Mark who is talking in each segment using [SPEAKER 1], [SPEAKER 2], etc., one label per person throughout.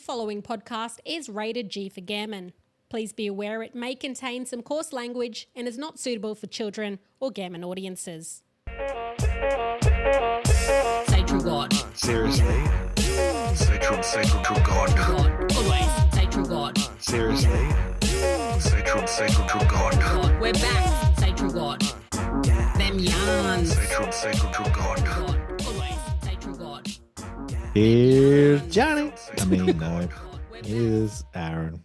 [SPEAKER 1] following podcast is rated G for gammon. Please be aware it may contain some coarse language and is not suitable for children or gammon audiences. Say true God.
[SPEAKER 2] Seriously? Say true God.
[SPEAKER 1] God. Always say true God.
[SPEAKER 2] Seriously? Say true God.
[SPEAKER 1] God. We're back. Say true God. Them yarns.
[SPEAKER 2] Say true God.
[SPEAKER 1] God. Always say true God.
[SPEAKER 2] Here's Johnny. No. Here's Aaron.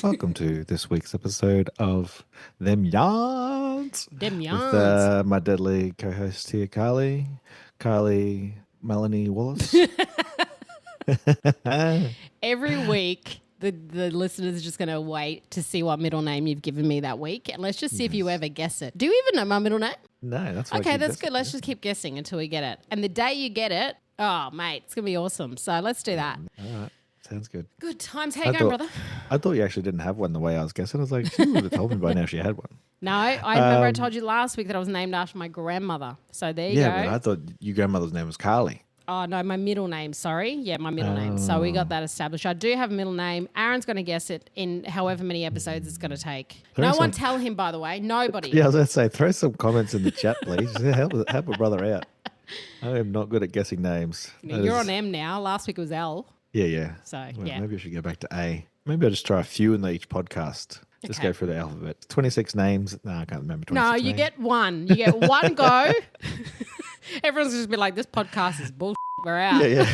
[SPEAKER 2] Welcome to this week's episode of Them Yarns.
[SPEAKER 1] Them yarns.
[SPEAKER 2] With my deadly co-host here, Carly Melanie Wallace.
[SPEAKER 1] Every week, the listeners are just going to wait to see what middle name you've given me that week. And let's just see if you ever guess it. Do you even know my middle name?
[SPEAKER 2] No, that's why
[SPEAKER 1] okay, that's good. Let's just keep guessing until we get it. And the day you get it, oh, mate, it's going to be awesome. So let's do that.
[SPEAKER 2] All right. Sounds good.
[SPEAKER 1] Good times. How you going, brother?
[SPEAKER 2] I thought you actually didn't have one the way I was guessing. I was like, she would have told me by now she had one.
[SPEAKER 1] No, I remember I told you last week that I was named after my grandmother. So there you go.
[SPEAKER 2] Yeah, but I thought your grandmother's name was Carly.
[SPEAKER 1] Oh, no, my middle name, sorry. Yeah, my middle name. So we got that established. I do have a middle name. Aaron's going to guess it in however many episodes it's going to take. No one tell him, by the way. Nobody.
[SPEAKER 2] Yeah, I was going to say, throw some comments in the chat, please. Help a brother out. I am not good at guessing names.
[SPEAKER 1] You're on M now. Last week it was L.
[SPEAKER 2] Yeah.
[SPEAKER 1] So,
[SPEAKER 2] well,
[SPEAKER 1] yeah.
[SPEAKER 2] Maybe I should go back to A. Maybe I'll just try a few in each podcast. Just go through the alphabet. 26 names. No, I can't remember 26 names.
[SPEAKER 1] No, you get one. You get one go. Everyone's just be like, this podcast is bullshit. We're out.
[SPEAKER 2] Yeah.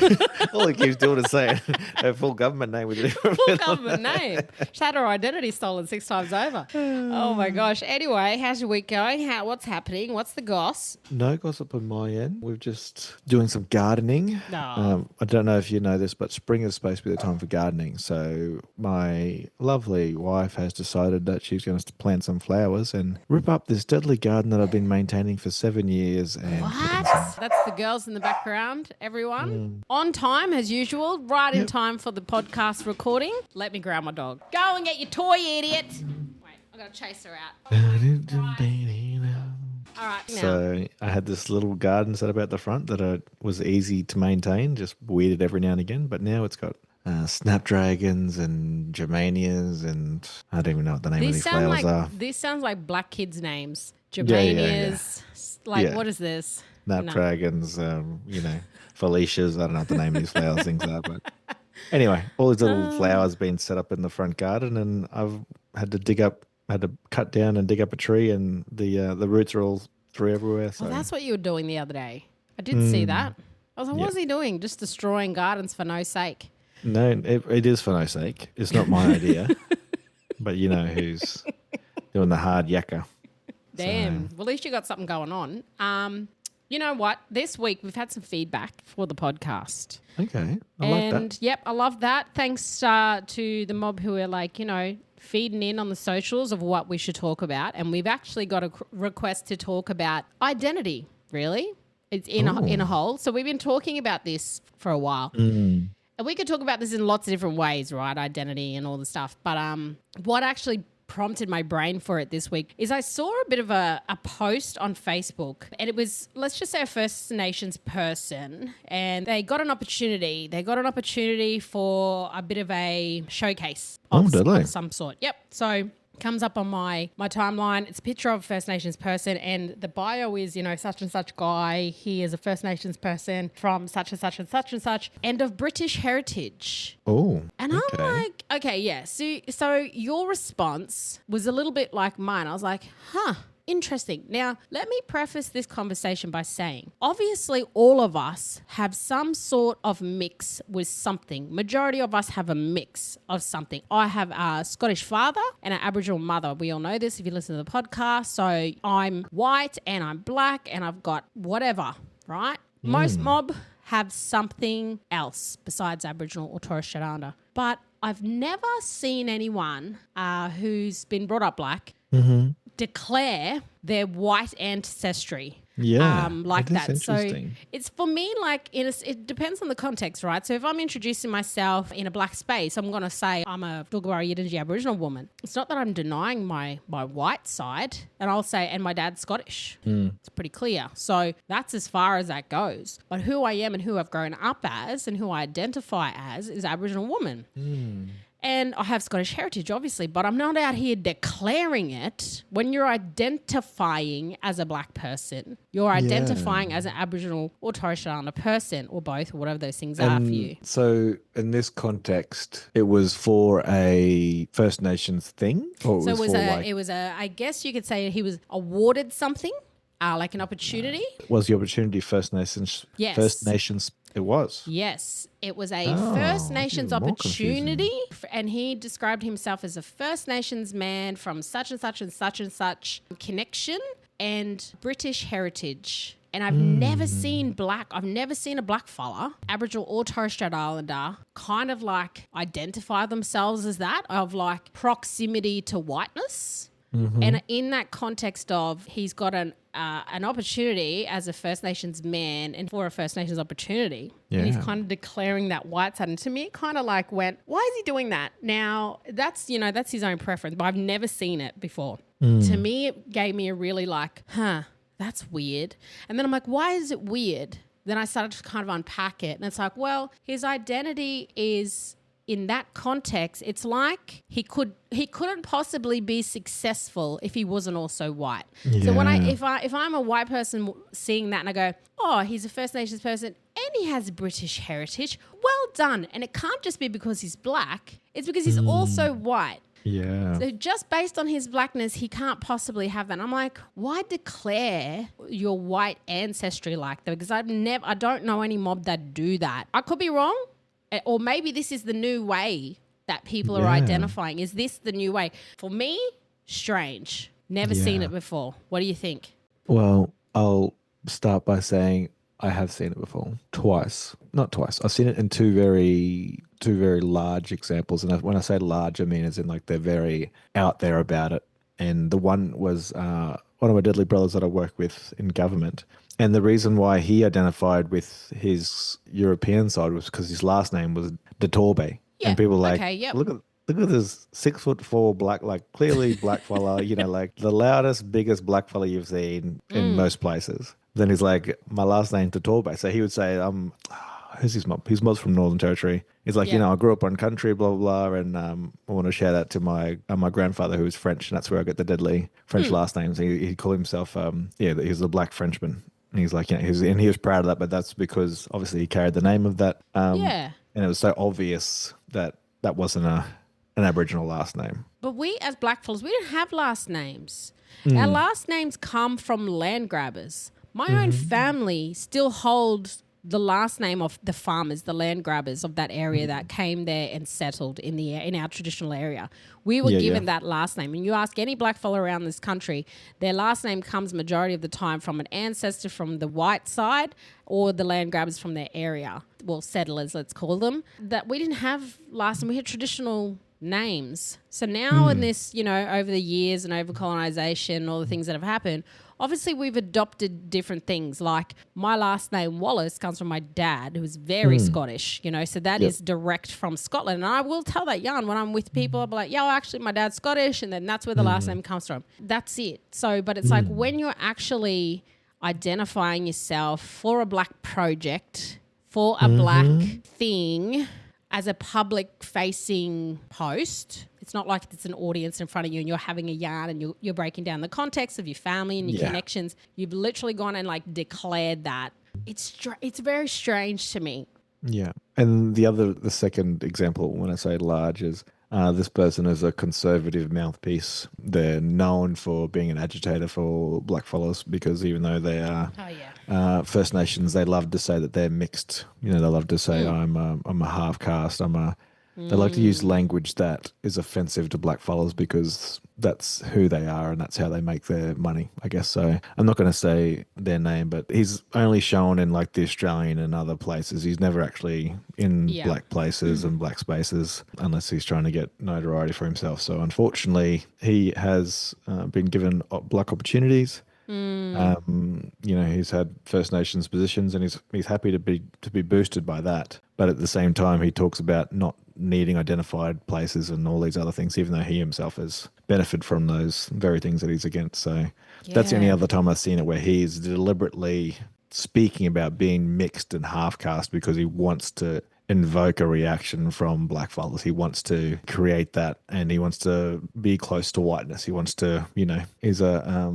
[SPEAKER 2] All he keeps doing is saying a full government name with a different
[SPEAKER 1] full government name. Just had our identity stolen 6 times over. Oh my gosh. Anyway, how's your week going? What's happening? What's the goss?
[SPEAKER 2] No gossip on my end. We're just doing some gardening.
[SPEAKER 1] No.
[SPEAKER 2] I don't know if you know this, but spring is supposed to be the time for gardening. So my lovely wife has decided that she's going to plant some flowers and rip up this deadly garden that I've been maintaining for 7 years. And
[SPEAKER 1] what? That's the girls in the background, everyone. On time, as usual, right in time for the podcast recording. Let me grab my dog. Go and get your toy, idiot. Wait, I've got to chase her out. All right, now.
[SPEAKER 2] So I had this little garden set up at the front that was easy to maintain, just weeded every now and again. But now it's got snapdragons and germanias and I don't even know what the name of these flowers are.
[SPEAKER 1] This sounds like black kids' names. Germanias. Yeah. What is this?
[SPEAKER 2] Snapdragons, Felicias. I don't know what the name of these flowers things are. But anyway, all these little flowers being set up in the front garden and I've had to cut down and dig up a tree and the roots are all through everywhere. So.
[SPEAKER 1] Well, that's what you were doing the other day. I did see that. I was like, what is he doing? Just destroying gardens for no sake.
[SPEAKER 2] No, it is for no sake. It's not my idea. But you know who's doing the hard yakka.
[SPEAKER 1] Damn. So. Well, at least you got something going on. You know what? This week we've had some feedback for the podcast.
[SPEAKER 2] Okay. I like that.
[SPEAKER 1] Yep, I love that. Thanks to the mob who are like, feeding in on the socials of what we should talk about. And we've actually got a request to talk about identity, really. It's in a whole. So we've been talking about this for a while. And we could talk about this in lots of different ways, right? Identity and all the stuff. But what actually prompted my brain for it this week is I saw a bit of a post on Facebook and it was, let's just say, a First Nations person and they got an opportunity. They got an opportunity for a bit of a showcase of some sort. Yep. So comes up on my timeline. It's a picture of a First Nations person and the bio is, such and such guy. He is a First Nations person from such and such and such and such and of British heritage.
[SPEAKER 2] Oh,
[SPEAKER 1] and I'm like, okay, yeah. So your response was a little bit like mine. I was like, interesting. Now, let me preface this conversation by saying, obviously, all of us have some sort of mix with something. Majority of us have a mix of something. I have a Scottish father and an Aboriginal mother. We all know this if you listen to the podcast. So I'm white and I'm black and I've got whatever, right? Most mob have something else besides Aboriginal or Torres Strait Islander. But I've never seen anyone who's been brought up black declare their white ancestry.
[SPEAKER 2] Yeah,
[SPEAKER 1] like
[SPEAKER 2] it is
[SPEAKER 1] that. So
[SPEAKER 2] interesting.
[SPEAKER 1] it's for me, like, it depends on the context, right? So if I'm introducing myself in a black space, I'm going to say I'm a Dulgari Yidinji Aboriginal woman. It's not that I'm denying my white side, and I'll say, and my dad's Scottish. It's pretty clear. So that's as far as that goes. But who I am and who I've grown up as and who I identify as is Aboriginal woman. And I have Scottish heritage, obviously, but I'm not out here declaring it. When you're identifying as a black person, you're identifying as an Aboriginal or Torres Strait Islander person, or both, or whatever those things are for you.
[SPEAKER 2] So in this context, it was for a First Nations thing, or
[SPEAKER 1] So
[SPEAKER 2] it
[SPEAKER 1] it was a, I guess you could say he was awarded something, like an opportunity.
[SPEAKER 2] was the opportunity First Nations?
[SPEAKER 1] Yes.
[SPEAKER 2] First Nations. It was.
[SPEAKER 1] Yes, it was a
[SPEAKER 2] Oh,
[SPEAKER 1] First
[SPEAKER 2] that's
[SPEAKER 1] Nations
[SPEAKER 2] even more
[SPEAKER 1] opportunity, and he described himself as a First Nations man from such and such and such and such connection and British heritage. And I've never seen I've never seen a blackfella, Aboriginal or Torres Strait Islander, kind of like identify themselves as that, of like proximity to whiteness. And in that context of he's got an opportunity as a First Nations man and for a First Nations opportunity. And he's kind of declaring that white side. And to me, it kind of like went, why is he doing that? Now, that's his own preference, but I've never seen it before. To me, it gave me a really like, that's weird. And then I'm like, why is it weird? Then I started to kind of unpack it. And it's like, well, his identity is... in that context, it's like he couldn't possibly be successful if he wasn't also white.
[SPEAKER 2] Yeah.
[SPEAKER 1] So when if I'm a white person seeing that and I go, oh, he's a First Nations person and he has British heritage, well done. And it can't just be because he's black; it's because he's also white.
[SPEAKER 2] Yeah.
[SPEAKER 1] So just based on his blackness, he can't possibly have that. And I'm like, why declare your white ancestry like that? Because I don't know any mob that do that. I could be wrong. Or maybe this is the new way that people are identifying. Is this the new way? For me, strange. Never seen it before. What do you think?
[SPEAKER 2] Well, I'll start by saying I have seen it before. Twice. Not twice. I've seen it in two very large examples. And when I say large, I mean as in like they're very out there about it. And the one was one of my deadly brothers that I work with in government. And the reason why he identified with his European side was because his last name was De Torbe.
[SPEAKER 1] Yeah.
[SPEAKER 2] And people were like,
[SPEAKER 1] Okay, yep.
[SPEAKER 2] look at this 6'4" black, like clearly black fella, like the loudest, biggest black fella you've seen in most places. Then he's like, my last name De Torbe. So he would say, who's his mom? His mom's from Northern Territory. He's like, I grew up on country, blah, blah, blah. And I want to shout out to my grandfather who was French. And that's where I got the deadly French last names. He called himself, he was a black Frenchman. And he's like, he was proud of that, but that's because obviously he carried the name of that. And it was so obvious that wasn't an Aboriginal last name.
[SPEAKER 1] But we as Blackfullas, we don't have last names. Our last names come from land grabbers. My own family still holds the last name of the farmers, the land grabbers of that area that came there and settled in our traditional area. We were given that last name. And you ask any black fella around this country, their last name comes majority of the time from an ancestor from the white side or the land grabbers from their area. Well, settlers, let's call them. That we didn't have last name. We had traditional names. So now in this, over the years and over colonization, all the things that have happened, obviously we've adopted different things. Like my last name, Wallace, comes from my dad, who's very Scottish, so that is direct from Scotland. And I will tell that yarn when I'm with people. I'll be like, actually my dad's Scottish, and then that's where the last name comes from. That's it. So, but it's like when you're actually identifying yourself for a black project, for a black thing, as a public-facing post, it's not like it's an audience in front of you and you're having a yarn and you're breaking down the context of your family and your connections. You've literally gone and like declared that. It's very strange to me.
[SPEAKER 2] Yeah. And the second example when I say large is this person is a conservative mouthpiece. They're known for being an agitator for blackfellas because even though they are First Nations, they love to say that they're mixed. They love to say I'm a half caste. They like to use language that is offensive to blackfellas because that's who they are and that's how they make their money, I guess. So I'm not going to say their name, but he's only shown in like the Australian and other places. He's never actually in black places and black spaces unless he's trying to get notoriety for himself. So unfortunately, he has been given black opportunities He's had First Nations positions, and he's happy to be boosted by that. But at the same time, he talks about not needing identified places and all these other things, even though he himself has benefited from those very things that he's against. So that's the only
[SPEAKER 1] Yeah.
[SPEAKER 2] other time I've seen it where he's deliberately speaking about being mixed and half caste because he wants to invoke a reaction from blackfellas. He wants to create that, and he wants to be close to whiteness. He wants to, he's a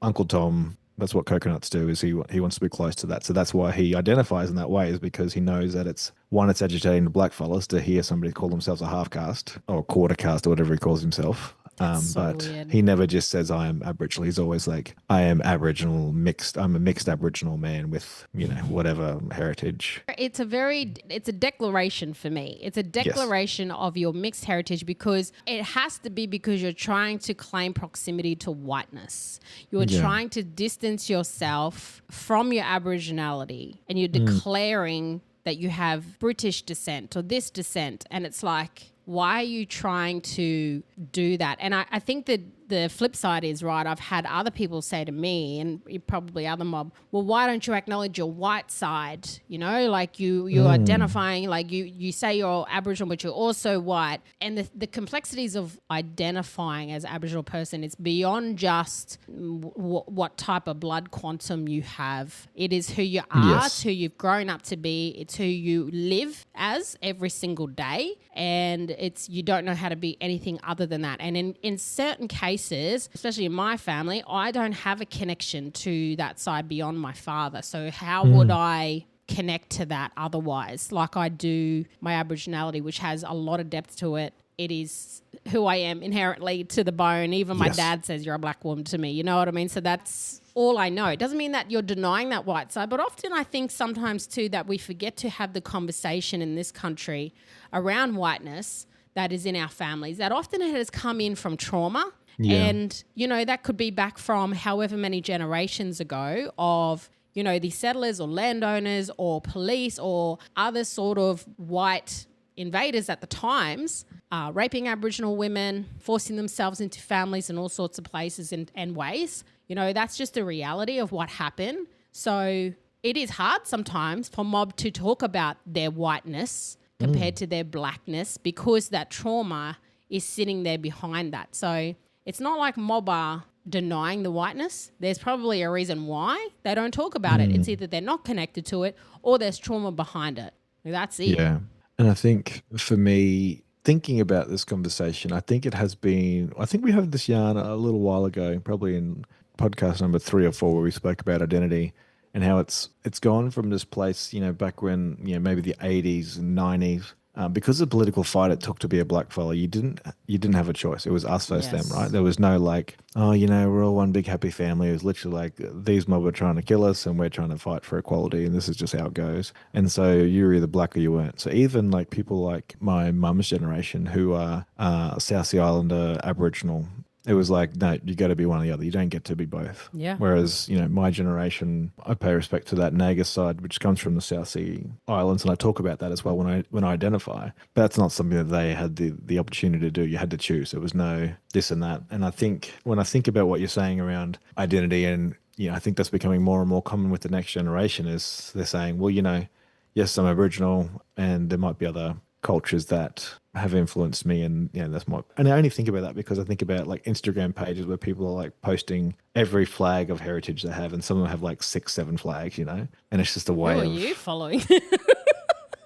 [SPEAKER 2] Uncle Tom. That's what coconuts do. Is he wants to be close to that. So that's why he identifies in that way, is because he knows that it's agitating the blackfellas to hear somebody call themselves a half caste or a quarter caste or whatever he calls himself.
[SPEAKER 1] That's so
[SPEAKER 2] But
[SPEAKER 1] weird.
[SPEAKER 2] he never just says I am Aboriginal. He's always like, I am Aboriginal mixed. I'm a mixed Aboriginal man with, whatever heritage.
[SPEAKER 1] It's a declaration for me. It's a declaration of your mixed heritage, because it has to be because you're trying to claim proximity to whiteness. You're trying to distance yourself from your Aboriginality, and you're declaring that you have British descent or this descent. And it's like, why are you trying to do that? And I think that the flip side is, right, I've had other people say to me, and probably other mob, well, why don't you acknowledge your white side? Like you're identifying, like you say you're Aboriginal, but you're also white. And the complexities of identifying as Aboriginal person, it's beyond just what type of blood quantum you have. It is who you are, it's who you've grown up to be, it's who you live as every single day. And you don't know how to be anything other than that. And in certain cases, especially in my family, I don't have a connection to that side beyond my father. So how would I connect to that otherwise? Like I do my Aboriginality, which has a lot of depth to it. It is who I am inherently to the bone. Even my dad says you're a black woman to me. You know what I mean? So that's all I know. It doesn't mean that you're denying that white side, but often I think sometimes too that we forget to have the conversation in this country around whiteness that is in our families, that often it has come in from trauma. Yeah. And, that could be back from however many generations ago of, these settlers or landowners or police or other sort of white invaders at the times, raping Aboriginal women, forcing themselves into families in all sorts of places and ways. That's just the reality of what happened. So it is hard sometimes for mob to talk about their whiteness compared to their blackness, because that trauma is sitting there behind that. So it's not like mob are denying the whiteness. There's probably a reason why they don't talk about it. It's either they're not connected to it or there's trauma behind it. That's it.
[SPEAKER 2] Yeah. And I think for me, thinking about this conversation, I think we had this yarn a little while ago, probably in podcast number 3 or 4, where we spoke about identity and how it's gone from this place, back when, maybe the 80s and 90s, because of the political fight it took to be a black fella, you didn't have a choice. It was us versus them, right? There was no like, we're all one big happy family. It was literally like, these mob are trying to kill us and we're trying to fight for equality, and this is just how it goes. And so you were either black or you weren't. So even like people like my mum's generation who are South Sea Islander Aboriginal, it was like, no, you got to be one or the other. You don't get to be both.
[SPEAKER 1] Yeah.
[SPEAKER 2] Whereas, my generation, I pay respect to that Naga side, which comes from the South Sea Islands, and I talk about that as well when I identify. But that's not something that they had the opportunity to do. You had to choose. There was no this and that. And I think when I think about what you're saying around identity, and I think that's becoming more and more common with the next generation, is they're saying, well, yes, I'm Aboriginal, and there might be other cultures that have influenced me, and and I only think about that because I think about like Instagram pages where people are like posting every flag of heritage they have, and some of them have like 6-7 flags, and it's just a way
[SPEAKER 1] Who are
[SPEAKER 2] of
[SPEAKER 1] you following?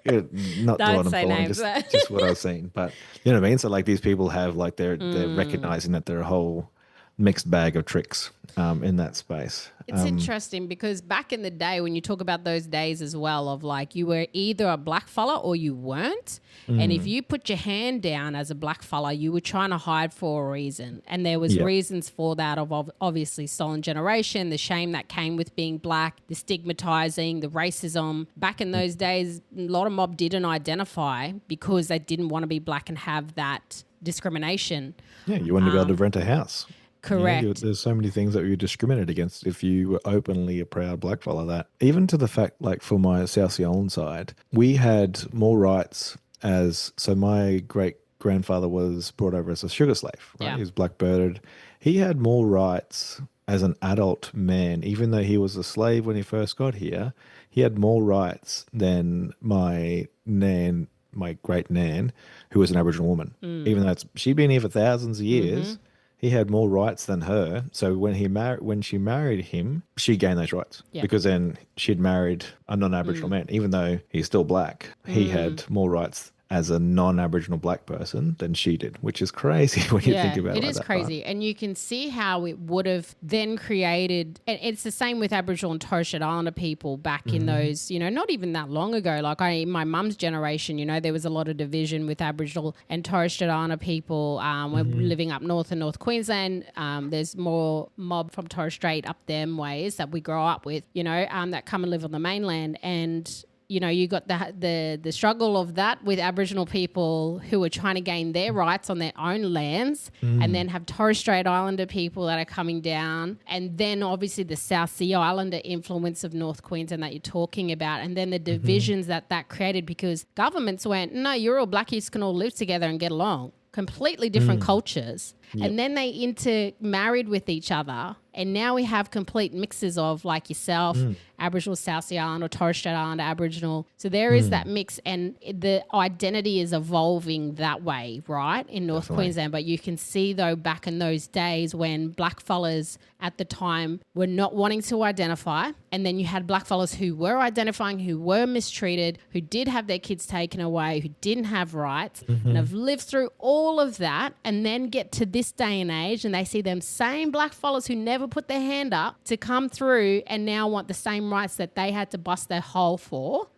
[SPEAKER 2] not
[SPEAKER 1] Don't
[SPEAKER 2] what I'm
[SPEAKER 1] say
[SPEAKER 2] following,
[SPEAKER 1] names.
[SPEAKER 2] just what I've seen. But you know what I mean? So like these people have like they're recognizing that they're a whole mixed bag of tricks in that space.
[SPEAKER 1] It's interesting because back in the day, when you talk about those days as well, of like you were either a black fella or you weren't. And if you put your hand down as a black fella, you were trying to hide for a reason. And there was reasons for that, of obviously stolen generation, the shame that came with being black, the stigmatizing, the racism. Back in those days, a lot of mob didn't identify because they didn't want to be black and have that discrimination.
[SPEAKER 2] Yeah, you wouldn't be able to rent a house.
[SPEAKER 1] Correct.
[SPEAKER 2] There's so many things that you discriminated against if you were openly a proud blackfella. That even to the fact, like for my South Sea Island side, we had more rights so my great grandfather was brought over as a sugar slave, right?
[SPEAKER 1] Yeah.
[SPEAKER 2] He was blackbirded. He had more rights as an adult man, even though he was a slave when he first got here, he had more rights than my nan, my great nan, who was an Aboriginal woman. Even though she'd been here for thousands of years, he had more rights than her. So when she married him, she gained those rights
[SPEAKER 1] Yeah.
[SPEAKER 2] because then she'd married a non-Aboriginal man. Even though he's still black, he had more rights as a non-Aboriginal black person than she did, which is crazy when you think about it.
[SPEAKER 1] It
[SPEAKER 2] like
[SPEAKER 1] is
[SPEAKER 2] that,
[SPEAKER 1] crazy. And you can see how it would have then created, and it's the same with Aboriginal and Torres Strait Islander people back in those, not even that long ago. Like my mum's generation, there was a lot of division with Aboriginal and Torres Strait Islander people. We're living up north in North Queensland. There's more mob from Torres Strait up them ways that we grow up with, that come and live on the mainland. And you got the struggle of that with Aboriginal people who are trying to gain their rights on their own lands, and then have Torres Strait Islander people that are coming down, and then obviously the South Sea Islander influence of North Queensland that you're talking about, and then the divisions that created because governments went, no, you're all blackies can all live together and get along. Completely different cultures.
[SPEAKER 2] Yep.
[SPEAKER 1] And then they intermarried with each other. And now we have complete mixes of like yourself, Aboriginal South Sea Islander or Torres Strait Islander Aboriginal. So there is that mix, and the identity is evolving that way, right, in North Queensland. But you can see, though, back in those days when Blackfullas at the time were not wanting to identify, and then you had Blackfullas who were identifying, who were mistreated, who did have their kids taken away, who didn't have rights, and have lived through all of that, and then get to this day and age and they see them same Blackfullas who never put their hand up to come through and now want the same rights that they had to bust their hole for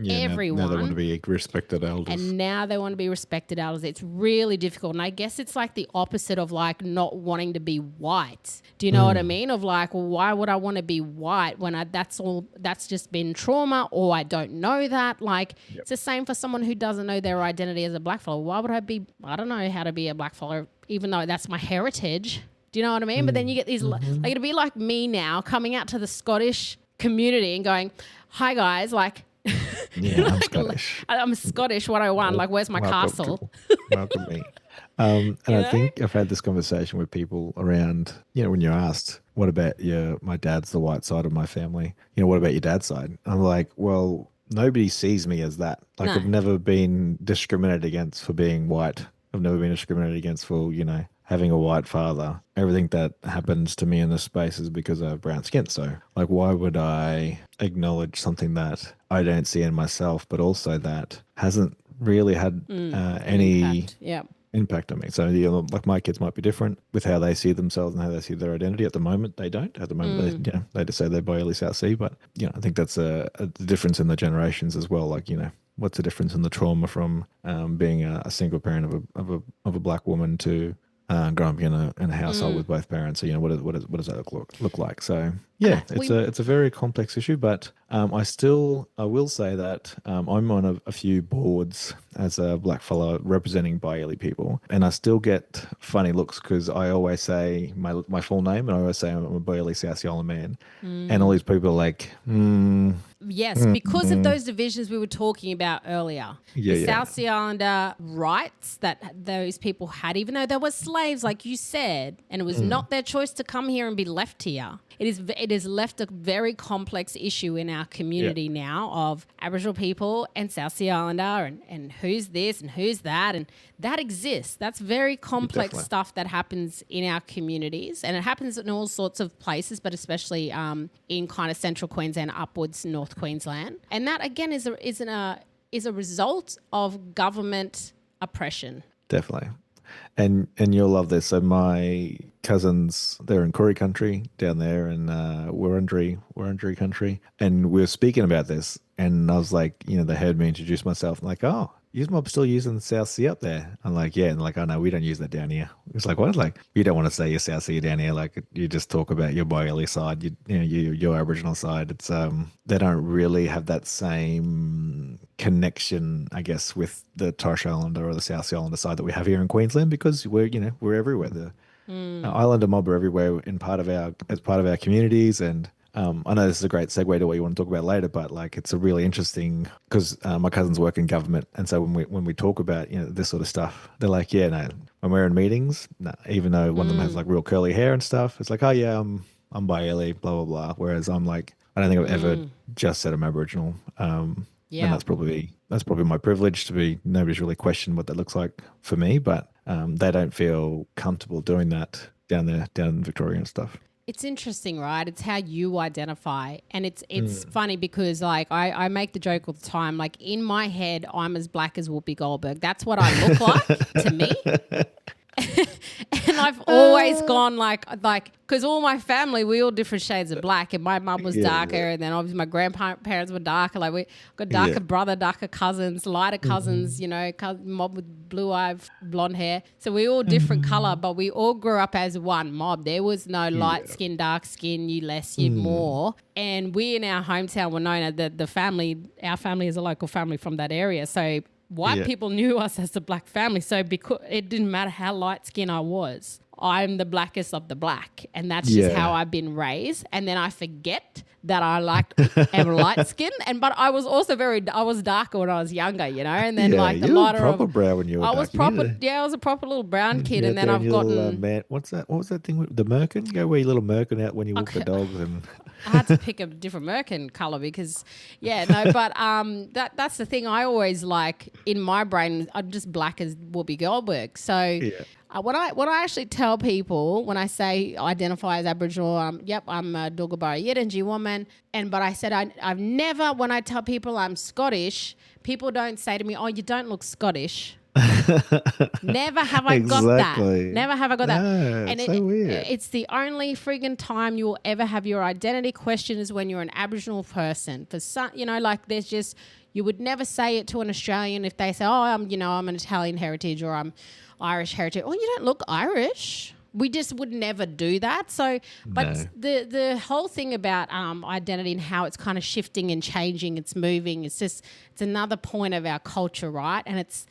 [SPEAKER 1] everyone.
[SPEAKER 2] Now they want to be respected elders.
[SPEAKER 1] And now they want to be respected elders. It's really difficult. And I guess it's like the opposite of like not wanting to be white. Do you know what I mean? Of like, well, why would I want to be white when that's just been trauma, or I don't know that? Like, it's the same for someone who doesn't know their identity as a blackfella. Why would I don't know how to be a blackfella, even though that's my heritage. Do you know what I mean? But then you get these, like, it'd be like me now coming out to the Scottish community and going, hi guys, like,
[SPEAKER 2] yeah, I'm Scottish.
[SPEAKER 1] I'm Scottish 101. Like, where's my castle?
[SPEAKER 2] Welcome me. And I think I've had this conversation with people around, when you're asked, what about my dad's the white side of my family? What about your dad's side? I'm like, well, nobody sees me as that. Like,
[SPEAKER 1] No.
[SPEAKER 2] I've never been discriminated against for being white. I've never been discriminated against for, having a white father. Everything that happens to me in this space is because I have brown skin. So, like, why would I acknowledge something that I don't see in myself, but also that hasn't really had any impact on me? So, like, my kids might be different with how they see themselves and how they see their identity. At the moment, they don't. At the moment, they just say they're by early South Sea. But, I think that's a difference in the generations as well. Like, what's the difference in the trauma from being a single parent of a black woman to growing up in a household with both parents? So, what does that look like? So, yeah, it's a very complex issue, but I will say that I'm on a few boards as a black fellow representing Bailey people, and I still get funny looks because I always say my full name, and I always say I'm a Bailey South Sea Island man, and all these people are like,
[SPEAKER 1] Yes, because of those divisions we were talking about earlier. The South Sea Islander rights that those people had, even though they were slaves, like you said, and it was not their choice to come here and be left here. It has left a very complex issue in our community now of Aboriginal people and South Sea Islander and who's this and who's that, and that exists. That's very complex stuff that happens in our communities, and it happens in all sorts of places, but especially in kind of central Queensland upwards North Queensland. And that again is a result of government oppression.
[SPEAKER 2] Definitely. And you'll love this. So my cousins, they're in Koori country down there in Wurundjeri country. And we were speaking about this, and I was like, they heard me introduce myself. I'm like, oh, you mob still using the South Sea up there? I'm like, yeah. And like, oh no, we don't use that down here. It's like, what? Like, you don't want to say your South Sea down here. Like, you just talk about your Bailey side, your Aboriginal side. It's they don't really have that same connection, I guess, with the Torres Strait Islander or the South Sea Islander side that we have here in Queensland, because we're everywhere. The Islander mob are everywhere as part of our communities. And I know this is a great segue to what you want to talk about later, but like, it's a really interesting, because my cousins work in government, and so when we talk about this sort of stuff, they're like, yeah, no, when we're in meetings, no, even though one of them has like real curly hair and stuff, it's like, oh yeah, I'm Bailey, blah blah blah. Whereas I'm like, I don't think I've ever just said I'm Aboriginal.
[SPEAKER 1] Yeah.
[SPEAKER 2] And that's probably my privilege to be. Nobody's really questioned what that looks like for me, but they don't feel comfortable doing that down there, down in Victoria and stuff.
[SPEAKER 1] It's interesting, right? It's how you identify. And it's funny because like I make the joke all the time, like in my head, I'm as black as Whoopi Goldberg. That's what I look like to me. And I've always gone like, because all my family, we all different shades of black, and my mum was darker, and then obviously my grandparents were darker. Like we got darker brother, darker cousins, lighter cousins, you know, mob with blue eye, blonde hair. So we all different color, but we all grew up as one mob. There was no light skin, dark skin, you less, you more. And we in our hometown were known as the family. Our family is a local family from that area, so white people knew us as the black family. So because it didn't matter how light skinned I was, I'm the blackest of the black. And that's just how I've been raised. And then I forget that I am light skinned. But I was also I was darker when I was younger, you know. And then like the
[SPEAKER 2] you were
[SPEAKER 1] lighter
[SPEAKER 2] proper brown when you were
[SPEAKER 1] I
[SPEAKER 2] dark.
[SPEAKER 1] was proper, I was a proper little brown kid. And then I've gotten
[SPEAKER 2] what's that? What was that thing? The merkin? You go wear your little merkin out when you walk the dogs and.
[SPEAKER 1] I had to pick a different merkin colour because, but that's the thing I always like in my brain. I'm just black as Whoopi Goldberg. So when I actually tell people, when I say identify as Aboriginal, I'm a Dulgabara Yidinji woman. But I said I've never, when I tell people I'm Scottish, people don't say to me, oh, you don't look Scottish. Never have I got that. Never have I got that.
[SPEAKER 2] And it's so weird.
[SPEAKER 1] It's the only friggin' time you will ever have your identity questioned is when you're an Aboriginal person. For some, you know, like there's just, you would never say it to an Australian if they say, oh, I'm an Italian heritage or I'm Irish heritage. Oh, you don't look Irish. We just would never do that. So, but the whole thing about identity and how it's kind of shifting and changing, it's moving. It's another point of our culture, right? And it's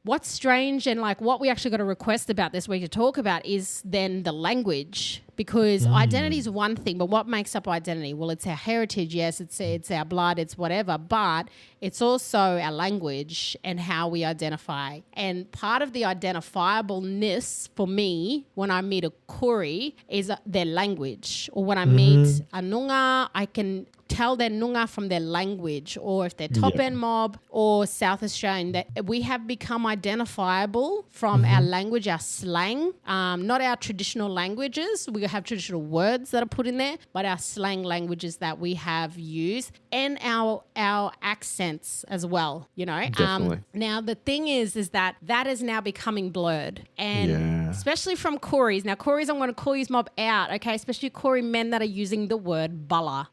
[SPEAKER 1] what's strange and like what we actually got a request about this week to talk about is then the language. Because identity is one thing, but what makes up identity? Well, it's our heritage, yes, it's our blood, it's whatever, but it's also our language and how we identify. And part of the identifiableness for me when I meet a Koori is their language. Or when I meet a Noongar, I can tell their Noongar from their language, or if they're top end mob or South Australian, that we have become identifiable from our language, our slang, not our traditional languages. We have traditional words that are put in there, but our slang languages that we have used and our accents as well, you know.
[SPEAKER 2] Definitely.
[SPEAKER 1] Now the thing is that is now becoming blurred, and especially from Kooris. Now Kooris, I'm going to call you mob out, okay? Especially Koori men that are using the word bala.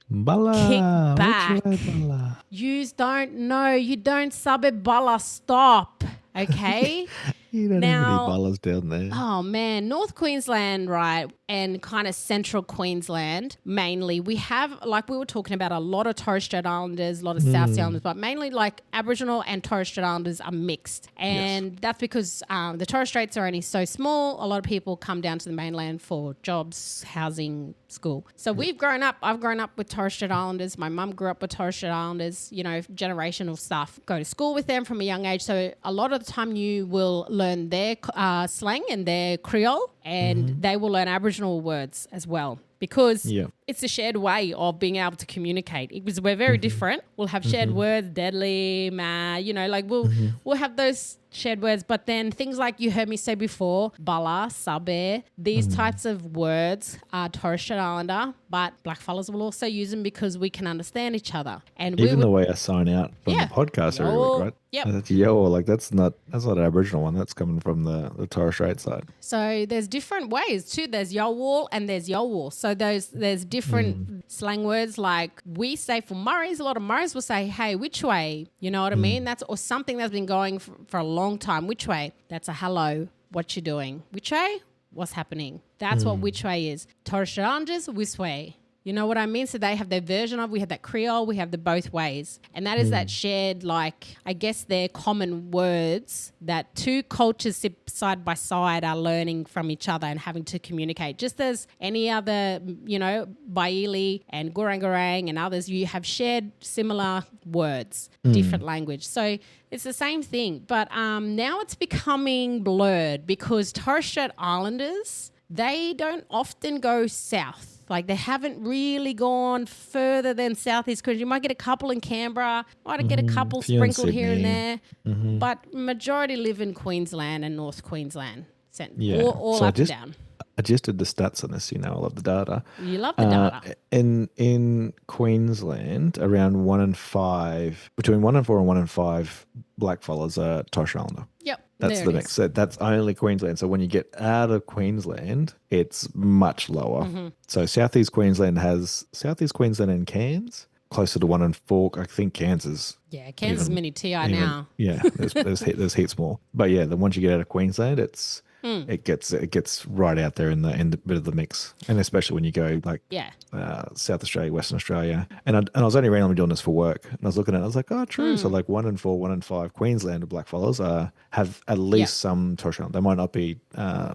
[SPEAKER 1] Kick back. You don't know. You don't sub it bala. Stop. Okay.
[SPEAKER 2] You don't have any ballas down there.
[SPEAKER 1] Oh man, North Queensland, right, and kind of central Queensland mainly. We have, like we were talking about, a lot of Torres Strait Islanders, a lot of South Sea Islanders, but mainly like Aboriginal and Torres Strait Islanders are mixed. And that's because the Torres Straits are only so small. A lot of people come down to the mainland for jobs, housing, school. So I've grown up with Torres Strait Islanders. My mum grew up with Torres Strait Islanders, you know, generational stuff. Go to school with them from a young age. So a lot of the time you will learn their slang and their Creole, and they will learn Aboriginal words as well, because it's a shared way of being able to communicate. Because we're very different. We'll have shared words, deadly, ma, you know, like we'll have those shared words, but then things like you heard me say before, bala, sabe, these types of words are Torres Strait Islander, but Blackfullas will also use them because we can understand each other. And
[SPEAKER 2] even the way I sign out from the podcast every week, right?
[SPEAKER 1] Yep.
[SPEAKER 2] That's yo, like that's not an Aboriginal one. That's coming from the Torres Strait side.
[SPEAKER 1] So there's different ways too. There's Yowal and there's Yowal. So there's different slang words, like we say for Murrays. A lot of Murrays will say, "Hey, which way?" You know what I mean? That's or something that's been going for a long time. Which way? That's a hello. What you doing? Which way? What's happening? That's what which way is. Torres Strait Islanders, which way? You know what I mean? So they have their version of, we have that Creole, we have the both ways. And that is that shared, like, I guess they're common words that two cultures sit side by side are learning from each other and having to communicate. Just as any other, you know, Baili and Gurangarang and others, you have shared similar words, different language. So it's the same thing. But now it's becoming blurred because Torres Strait Islanders, they don't often go south. Like they haven't really gone further than Southeast Queensland. You might get a couple in Canberra, might get a couple
[SPEAKER 2] Few in
[SPEAKER 1] sprinkled here and
[SPEAKER 2] Sydney.
[SPEAKER 1] there, but majority live in Queensland and North Queensland.
[SPEAKER 2] Yeah.
[SPEAKER 1] All
[SPEAKER 2] So
[SPEAKER 1] up and down.
[SPEAKER 2] I just did the stats on this. You know, I love the data.
[SPEAKER 1] You love the data.
[SPEAKER 2] In Queensland, around 1 in 5, between 1 in 4 and 1 in 5, blackfellas are Torres Strait Islander.
[SPEAKER 1] Yep.
[SPEAKER 2] That's
[SPEAKER 1] there
[SPEAKER 2] the
[SPEAKER 1] it
[SPEAKER 2] mix.
[SPEAKER 1] is.
[SPEAKER 2] So that's only Queensland. So when you get out of Queensland, it's much lower. So Southeast Queensland and Cairns closer to 1 in 4. I think Cairns is
[SPEAKER 1] Yeah, Kansas
[SPEAKER 2] even-
[SPEAKER 1] mini TI
[SPEAKER 2] even-
[SPEAKER 1] now.
[SPEAKER 2] Yeah, there's heaps more. But yeah, then once you get out of Queensland, it gets right out there in the bit of the mix, and especially when you go like
[SPEAKER 1] Yeah.
[SPEAKER 2] South Australia, Western Australia, and I was only randomly doing this for work, and I was looking at it, I was like, oh, true. So like 1 in 4, 1 in 5 Queenslander blackfellas have at least some Torres Strait Islander. They might not be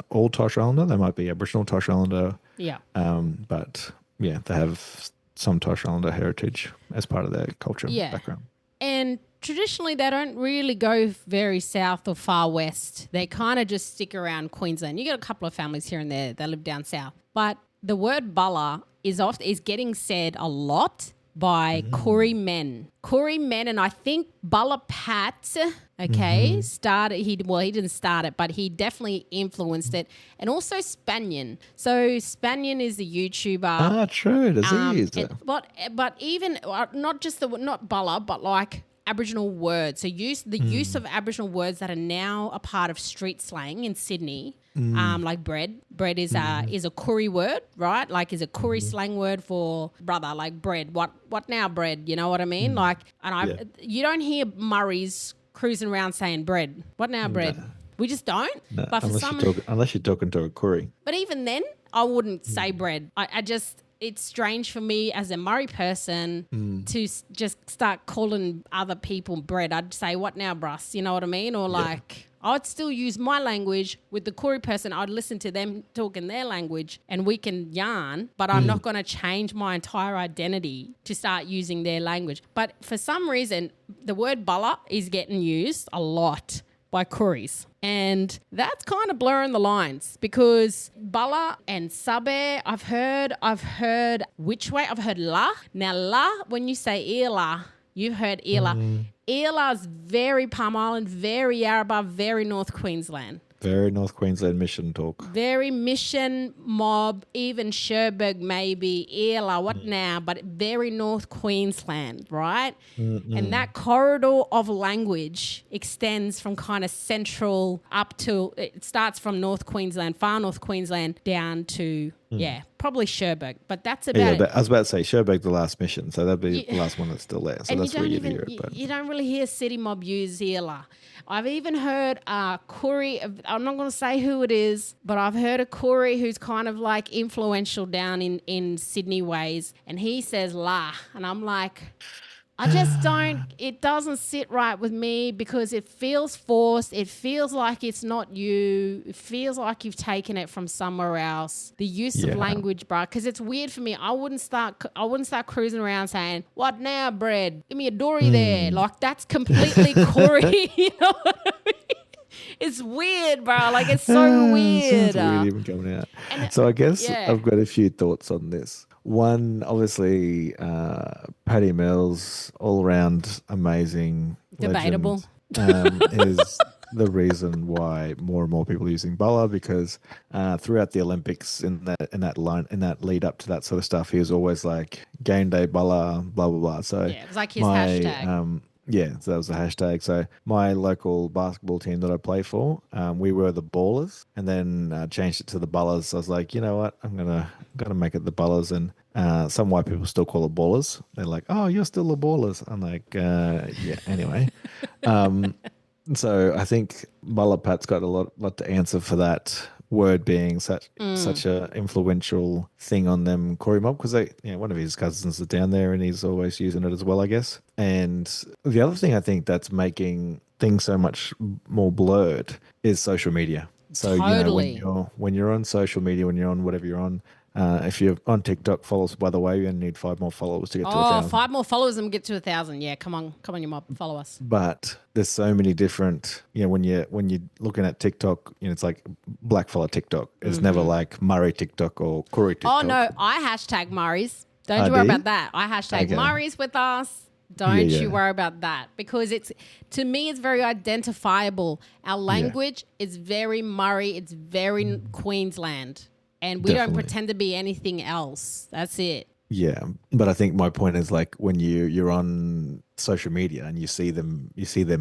[SPEAKER 2] all Torres Strait Islander. They might be Aboriginal Torres Strait Islander.
[SPEAKER 1] Yeah.
[SPEAKER 2] But yeah, they have some Torres Strait Islander heritage as part of their culture background.
[SPEAKER 1] And traditionally, they don't really go very south or far west. They kind of just stick around Queensland. You get a couple of families here and there that live down south. But the word bulla is getting said a lot by Corey men. Corey men, and I think Bulla Pat, started. He didn't start it, but he definitely influenced it. And also Spanian. So Spanian is the YouTuber.
[SPEAKER 2] Ah, true. It is.
[SPEAKER 1] But even not Bulla, but like Aboriginal words. So use of Aboriginal words that are now a part of street slang in Sydney. Like bread. Bread is a Koori word, right? Like is a Koori slang word for brother, like bread. What now, bread? You know what I mean? Like, you don't hear Murrays cruising around saying bread. What now, bread? We just don't.
[SPEAKER 2] No,
[SPEAKER 1] But for
[SPEAKER 2] unless you're talking to a Koori.
[SPEAKER 1] but even then, I wouldn't say bread. I just, it's strange for me as a Murray person to just start calling other people bread. I'd say, what now, bruss? You know what I mean? Or like, I'd still use my language with the Koori person. I'd listen to them talking their language and we can yarn, but I'm not going to change my entire identity to start using their language. But for some reason, the word bulla is getting used a lot by Kooris. And that's kind of blurring the lines because bulla and sabe, I've heard which way? I've heard la. Now la, when you say ila, you've heard ila. Ila is very Palm Island, very Yarrabah, very North Queensland.
[SPEAKER 2] Very North Queensland mission talk.
[SPEAKER 1] Very mission mob, even Cherbourg maybe, Ela, what now? But very North Queensland, right? And that corridor of language extends from kind of central up to, it starts from North Queensland, far North Queensland, down to, probably Cherbourg. But that's about it.
[SPEAKER 2] I was about to say Cherbourg, the last mission, so that'd be the last one that's still there. So
[SPEAKER 1] And
[SPEAKER 2] that's
[SPEAKER 1] you
[SPEAKER 2] where
[SPEAKER 1] don't
[SPEAKER 2] you'd
[SPEAKER 1] even
[SPEAKER 2] hear it. But
[SPEAKER 1] you don't really hear city mob use Ela. I've even heard Koori. I'm not going to say who it is, but I've heard a Koori who's kind of like influential down in Sydney ways, and he says la, and I'm like, I just don't. It doesn't sit right with me because it feels forced. It feels like it's not you. It feels like you've taken it from somewhere else. The use of language, bro, because it's weird for me. I wouldn't start cruising around saying, "What now, bread? Give me a dory there." Like that's completely Corey. You know what I mean? It's weird, bro. Like it's so weird.
[SPEAKER 2] Sounds weird even coming out. So I guess I've got a few thoughts on this. One, obviously, Paddy Mills, all around amazing,
[SPEAKER 1] Debatable.
[SPEAKER 2] legend, is the reason why more and more people are using Bulla because throughout the Olympics in that lead up to that sort of stuff, he was always like game day Bulla, blah blah blah. So
[SPEAKER 1] it was like his hashtag.
[SPEAKER 2] So that was the hashtag. So my local basketball team that I play for, we were the Ballers, and then changed it to the Bullers. I was like, you know what, I'm gonna make it the Bullers, and some white people still call it Ballers. They're like, oh, you're still the Ballers. I'm like, yeah. Anyway, so I think Bulla Pat's got a lot to answer for that word being such a influential thing on them Corey mob because one of his cousins is down there and he's always using it as well, I guess. And the other thing I think that's making things so much more blurred is social media. So
[SPEAKER 1] Totally.
[SPEAKER 2] when you're on social media, when you're on whatever you're on, If you're on TikTok, follow us, by the way. You only need 5 more followers to get to
[SPEAKER 1] Oh,
[SPEAKER 2] 1,000.
[SPEAKER 1] 5 more followers and we'll get to 1,000. Yeah, come on, you mob, follow us.
[SPEAKER 2] But there's so many different, when you're looking at TikTok, it's like Blackfullas TikTok. It's never like Murray TikTok or Corey TikTok.
[SPEAKER 1] Oh no, I hashtag Murray's. Don't you
[SPEAKER 2] do
[SPEAKER 1] worry
[SPEAKER 2] you?
[SPEAKER 1] about that. I hashtag
[SPEAKER 2] Okay.
[SPEAKER 1] Murray's with us. Don't
[SPEAKER 2] Yeah.
[SPEAKER 1] you worry about that, because to me it's very identifiable. Our language is very Murray. It's very Queensland, and we don't
[SPEAKER 2] Definitely.
[SPEAKER 1] pretend to be anything else. That's it.
[SPEAKER 2] Yeah, but I think my point is like when you're on social media and you see them,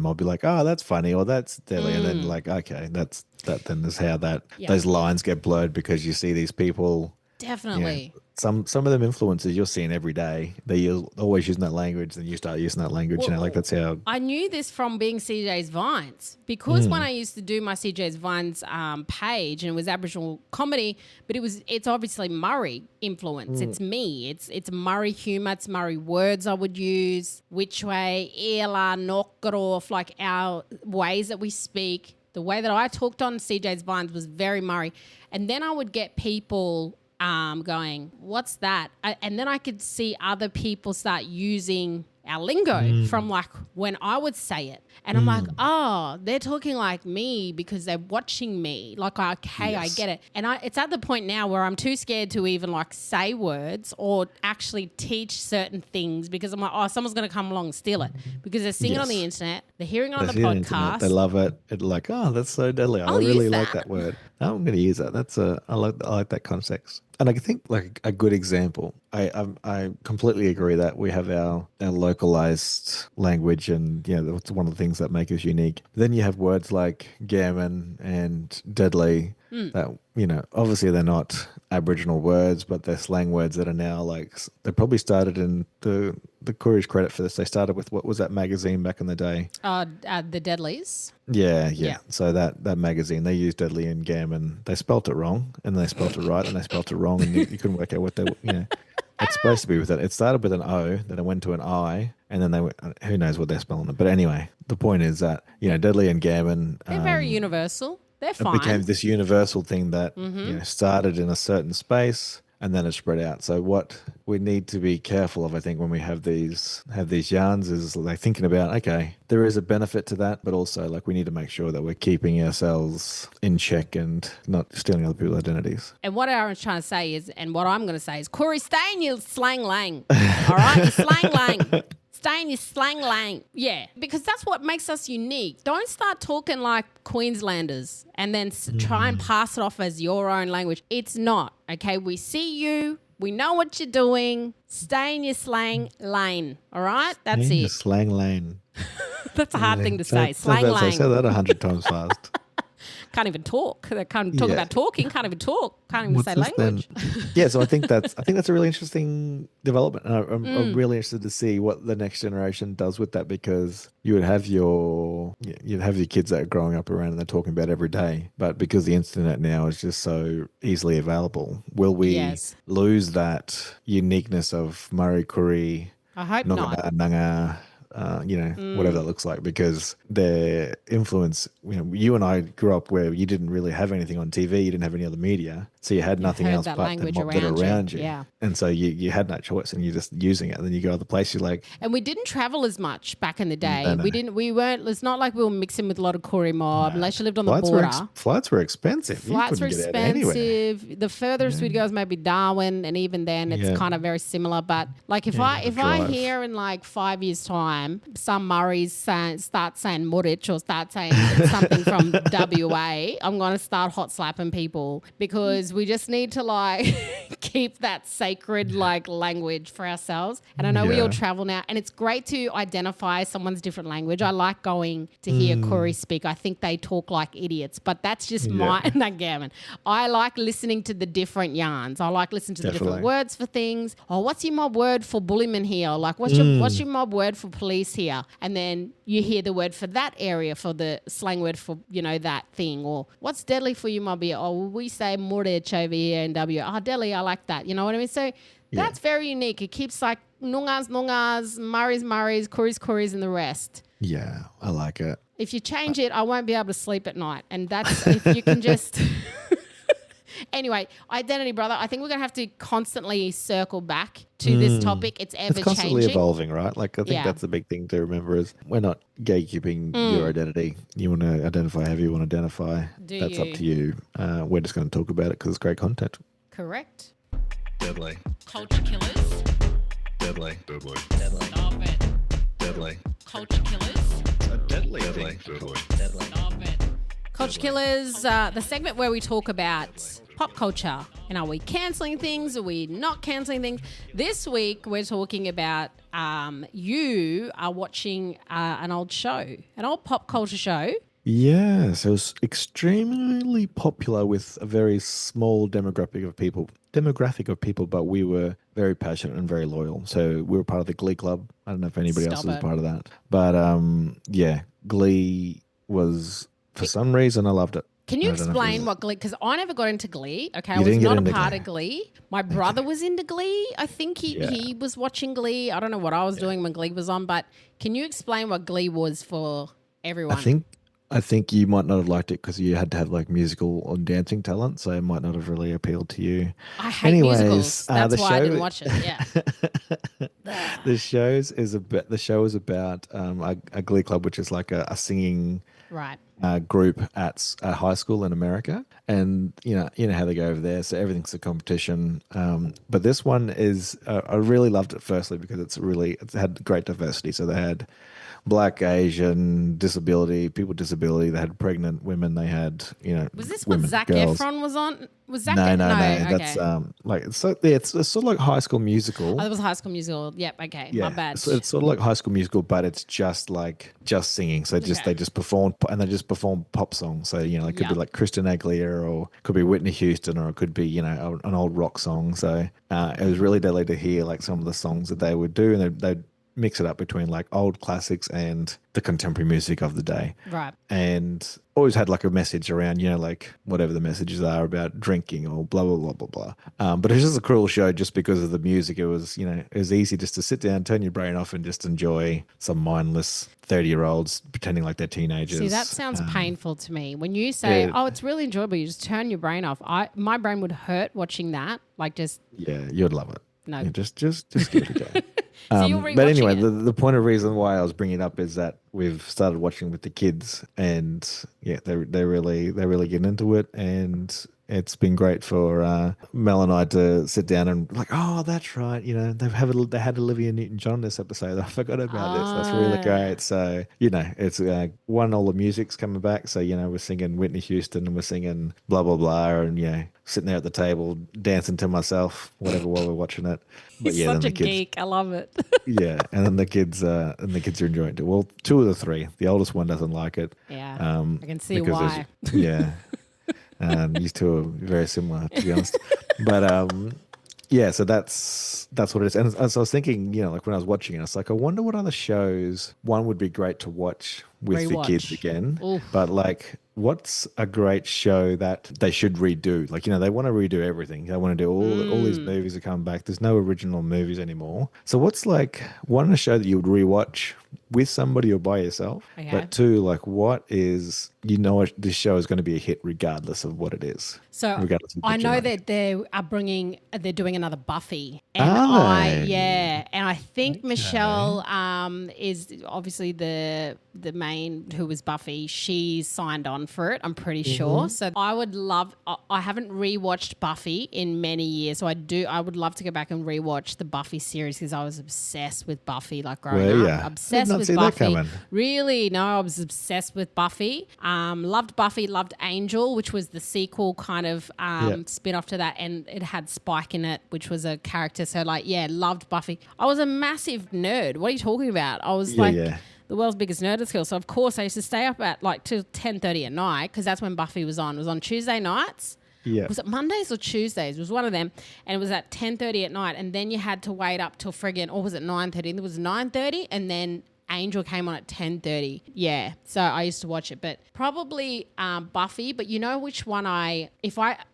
[SPEAKER 2] I'll be like, oh, that's funny or that's deadly, and then like, okay, that then is how those lines get blurred because you see these people.
[SPEAKER 1] Definitely.
[SPEAKER 2] Some of them influencers you're seeing every day. They're always using that language, and you start using that language. Like that's how.
[SPEAKER 1] I knew this from being CJ's Vines, because when I used to do my CJ's Vines page, and it was Aboriginal comedy, but it's obviously Murray influence. It's me. It's Murray humour. It's Murray words I would use. Which way, ela, knock it off, like our ways that we speak. The way that I talked on CJ's Vines was very Murray, and then I would get people going, what's that? And then I could see other people start using our lingo from like when I would say it. And I'm like, oh, they're talking like me because they're watching me. Like, okay, I get it. And it's at the point now where I'm too scared to even like say words or actually teach certain things, because I'm like, oh, someone's going to come along and steal it, because they're seeing it on the internet. They're hearing it on the
[SPEAKER 2] They see it on internet,
[SPEAKER 1] podcast.
[SPEAKER 2] they love it. It's like, oh, that's so deadly. I
[SPEAKER 1] I'll
[SPEAKER 2] really
[SPEAKER 1] use
[SPEAKER 2] like
[SPEAKER 1] that.
[SPEAKER 2] that word. I'm going to use that. I like that context. And I think like a good example, I completely agree that we have our localized language, and that's one of the things that make us unique. Then you have words like gammon and deadly that, obviously they're not Aboriginal words, but they're slang words that are now like, they probably started in the Courier's credit for this. They started with, what was that magazine back in the day?
[SPEAKER 1] The Deadlies.
[SPEAKER 2] Yeah. So that magazine, they used deadly and gammon. They spelt it wrong, and they spelt it right, and they spelt it wrong, and you couldn't work out what they, it's supposed to be with it. It started with an O, then it went to an I, and then they went, who knows what they're spelling it. But anyway, the point is that, deadly and gammon.
[SPEAKER 1] They're very universal. They're
[SPEAKER 2] It
[SPEAKER 1] fine.
[SPEAKER 2] became this universal thing that started in a certain space, and then it spread out. So what we need to be careful of, I think, when we have these yarns, is like thinking about, okay, there is a benefit to that, but also like we need to make sure that we're keeping ourselves in check and not stealing other people's identities.
[SPEAKER 1] And what Aaron's trying to say is, and what I'm going to say is, Corey, stay in your slang lang. All right? Your slang lang. Stay in your slang lang. Yeah, because that's what makes us unique. Don't start talking like Queenslanders and then try and pass it off as your own language. It's not, okay? We see you. We know what you're doing. Stay in your slang lane, all right? That's
[SPEAKER 2] In the
[SPEAKER 1] it.
[SPEAKER 2] slang lane.
[SPEAKER 1] That's a hard thing to say. Slang
[SPEAKER 2] I
[SPEAKER 1] lane.
[SPEAKER 2] said that 100 times fast.
[SPEAKER 1] Can't even talk. They can't talk
[SPEAKER 2] Yeah.
[SPEAKER 1] about talking. Can't even talk. Can't even say
[SPEAKER 2] What's this then?
[SPEAKER 1] language.
[SPEAKER 2] Yeah, so I think that's a really interesting development, and I'm really interested to see what the next generation does with that, because you'd have your kids that are growing up around and they're talking about it every day, but because the internet now is just so easily available, will we
[SPEAKER 1] Yes.
[SPEAKER 2] lose that uniqueness of Murray Kuri,
[SPEAKER 1] I hope not.
[SPEAKER 2] Nanga, whatever that looks like, because their influence, you and I grew up where you didn't really have anything on TV, you didn't have any other media, so you had nothing
[SPEAKER 1] heard
[SPEAKER 2] else
[SPEAKER 1] that
[SPEAKER 2] but the
[SPEAKER 1] language
[SPEAKER 2] mob that are
[SPEAKER 1] around you.
[SPEAKER 2] around you.
[SPEAKER 1] Yeah.
[SPEAKER 2] And so you had no choice, and you're just using it, and then you go other places, you're like,
[SPEAKER 1] And we didn't travel as much back in the day.
[SPEAKER 2] No.
[SPEAKER 1] It's not like we were mixing with a lot of Koori mob, unless you lived on the border.
[SPEAKER 2] Flights were expensive.
[SPEAKER 1] Flights were
[SPEAKER 2] you couldn't get out anywhere.
[SPEAKER 1] expensive. The furthest we'd go is maybe Darwin, and even then it's
[SPEAKER 2] Yeah.
[SPEAKER 1] kind of very similar. But like if
[SPEAKER 2] you
[SPEAKER 1] I
[SPEAKER 2] have to
[SPEAKER 1] hear
[SPEAKER 2] drive.
[SPEAKER 1] in like 5 years' time some Murrays start saying Murich or start saying something from WA, I'm gonna start hot slapping people, because we just need to like keep that sacred like language for ourselves. And I know we all
[SPEAKER 2] Yeah.
[SPEAKER 1] travel now, and it's great to identify someone's different language. I like going to hear Corey speak. I think they talk like idiots, but that's just my gammon. I like listening to the different yarns. I like listening to the different
[SPEAKER 2] Definitely.
[SPEAKER 1] words for things. Oh, what's your mob word for bullyman here? Like, what's your mob word for police here? And then you hear the word for that area, for the slang word for, that thing. Or what's deadly for you, mob here? Oh, well, we say murich over here in W. Oh, deadly, I like that. You know what I mean? So that's very unique. It keeps like nungas, Murrays, Corys, and the rest.
[SPEAKER 2] Yeah, I like it.
[SPEAKER 1] If you change it, I won't be able to sleep at night. And that's if you can just Anyway, identity, brother. I think we're going to have to constantly circle back to this topic. It's ever
[SPEAKER 2] It's constantly
[SPEAKER 1] changing.
[SPEAKER 2] evolving, right? Like I think
[SPEAKER 1] Yeah.
[SPEAKER 2] that's the big thing to remember is we're not gatekeeping your identity. You want to identify however you want to identify. That's up to you. We're just going to talk about it because it's great content.
[SPEAKER 1] Correct.
[SPEAKER 3] Deadly.
[SPEAKER 1] Culture killers.
[SPEAKER 3] Deadly.
[SPEAKER 4] Deadly.
[SPEAKER 3] Deadly.
[SPEAKER 1] Stop it.
[SPEAKER 3] Deadly.
[SPEAKER 1] Culture killers.
[SPEAKER 3] It's a deadly
[SPEAKER 4] Deadly.
[SPEAKER 3] thing.
[SPEAKER 4] Deadly.
[SPEAKER 3] Deadly.
[SPEAKER 1] Stop it. Culture killers, the segment where we talk about pop culture. And are we cancelling things? Are we not cancelling things? This week we're talking about you are watching an old show, an old pop culture show.
[SPEAKER 2] Yeah, so it's extremely popular with a very small demographic of people, but we were very passionate and very loyal. So we were part of the Glee Club. I don't know if anybody else
[SPEAKER 1] Stop
[SPEAKER 2] was
[SPEAKER 1] it.
[SPEAKER 2] part of that. But yeah, Glee was, for some reason, I loved it.
[SPEAKER 1] Can you
[SPEAKER 2] I don't know if it
[SPEAKER 1] explain
[SPEAKER 2] was-
[SPEAKER 1] what Glee? Because I never got into Glee. Okay, I
[SPEAKER 2] You
[SPEAKER 1] was
[SPEAKER 2] didn't get
[SPEAKER 1] not a
[SPEAKER 2] into
[SPEAKER 1] part
[SPEAKER 2] Glee.
[SPEAKER 1] of Glee. My brother was into Glee. I think he was watching Glee. I don't know what I was doing when Glee was on, but can you explain what Glee was for everyone?
[SPEAKER 2] I think you might not have liked it because you had to have like musical and dancing talent, so it might not have really appealed to you.
[SPEAKER 1] I hate
[SPEAKER 2] Anyways,
[SPEAKER 1] musicals. That's
[SPEAKER 2] the
[SPEAKER 1] why I
[SPEAKER 2] show-
[SPEAKER 1] didn't watch it. Yeah.
[SPEAKER 2] The show is about a Glee Club, which is like a singing
[SPEAKER 1] Right.
[SPEAKER 2] group at high school in America, and you know how they go over there. So everything's a competition. But this one is I really loved it. Firstly, because it's had great diversity. So they had Black, Asian, people with disability. They had pregnant women. They had
[SPEAKER 1] Was this what
[SPEAKER 2] women,
[SPEAKER 1] Zac
[SPEAKER 2] girls.
[SPEAKER 1] Efron was on? Was Zac
[SPEAKER 2] No.
[SPEAKER 1] Okay.
[SPEAKER 2] That's it's sort of like High School Musical.
[SPEAKER 1] Oh, that was High School Musical. Yep. Okay.
[SPEAKER 2] Yeah,
[SPEAKER 1] My bad.
[SPEAKER 2] so it's sort of like High School Musical, but it's just singing. So they just perform pop songs. So it could be like Christina Aguilera, or it could be Whitney Houston, or it could be an old rock song. So it was really deadly to hear like some of the songs that they would do, and they'd mix it up between like old classics and the contemporary music of the day.
[SPEAKER 1] Right.
[SPEAKER 2] And always had like a message around, like whatever the messages are about drinking or blah, blah, blah, blah, blah. But it was just a cruel show just because of the music. It was, it was easy just to sit down, turn your brain off and just enjoy some mindless 30-year-olds pretending like they're teenagers.
[SPEAKER 1] See, that sounds painful to me. When you say,
[SPEAKER 2] Yeah.
[SPEAKER 1] "Oh, it's really enjoyable," you just turn your brain off. My brain would hurt watching that. Like just
[SPEAKER 2] Yeah, you'd love it.
[SPEAKER 1] no.
[SPEAKER 2] Yeah, just give it a go.
[SPEAKER 1] So you're
[SPEAKER 2] But anyway,
[SPEAKER 1] rewatching it.
[SPEAKER 2] the point of reason why I was bringing it up is that we've started watching with the kids, and yeah, they're really getting into it, and it's been great for Mel and I to sit down and like, oh, that's right, they had Olivia Newton-John this episode. I forgot about this. That's really great. So it's all the music's coming back. So we're singing Whitney Houston and we're singing blah blah blah, and sitting there at the table dancing to myself, whatever, while we're watching it. But
[SPEAKER 1] He's
[SPEAKER 2] yeah, then
[SPEAKER 1] such a
[SPEAKER 2] the kids,
[SPEAKER 1] geek. I love it.
[SPEAKER 2] yeah, and then the kids are enjoying it. Well, two of the three. The oldest one doesn't like it.
[SPEAKER 1] Yeah, I can see
[SPEAKER 2] because
[SPEAKER 1] why.
[SPEAKER 2] Yeah, these two are very similar, to be honest. But yeah, so that's what it is. And so I was thinking, like when I was watching it, I was like, I wonder what other shows one would be great to watch with the kids
[SPEAKER 1] Rewatch.
[SPEAKER 2] again.
[SPEAKER 1] Oof.
[SPEAKER 2] But like, what's a great show that they should redo? Like, they want to redo everything. They want to do all these movies that come back. There's no original movies anymore. So what's like one show that you would rewatch with somebody or by yourself?
[SPEAKER 1] Okay.
[SPEAKER 2] But two, like what is, this show is going to be a hit regardless of what it is.
[SPEAKER 1] So
[SPEAKER 2] Regardless of the
[SPEAKER 1] I know
[SPEAKER 2] genre.
[SPEAKER 1] that they're doing another Buffy, and
[SPEAKER 2] Are they?
[SPEAKER 1] and I think Michelle is obviously the main who was Buffy. She's signed on for it. I'm pretty sure. So I would love. I haven't rewatched Buffy in many years, so I would love to go back and rewatch the Buffy series because I was obsessed with Buffy like growing
[SPEAKER 2] Were
[SPEAKER 1] up.
[SPEAKER 2] ya?
[SPEAKER 1] Obsessed
[SPEAKER 2] Did not
[SPEAKER 1] with
[SPEAKER 2] see that
[SPEAKER 1] Buffy.
[SPEAKER 2] coming.
[SPEAKER 1] Really? No, I was obsessed with Buffy. Loved Buffy, loved Angel, which was the sequel kind of spin off to that. And it had Spike in it, which was a character. So loved Buffy. I was a massive nerd. What are you talking about? I was the world's biggest nerd at school. So of course I used to stay up at till 10:30 at night because that's when Buffy was on. It was on Tuesday nights.
[SPEAKER 2] Yeah.
[SPEAKER 1] Was it Mondays or Tuesdays? It was one of them. And it was at 10:30 at night. And then you had to wait up till friggin', or was it 9:30? It was 9:30 and then Angel came on at 10:30. Yeah. So I used to watch it. But probably Buffy. But you know which one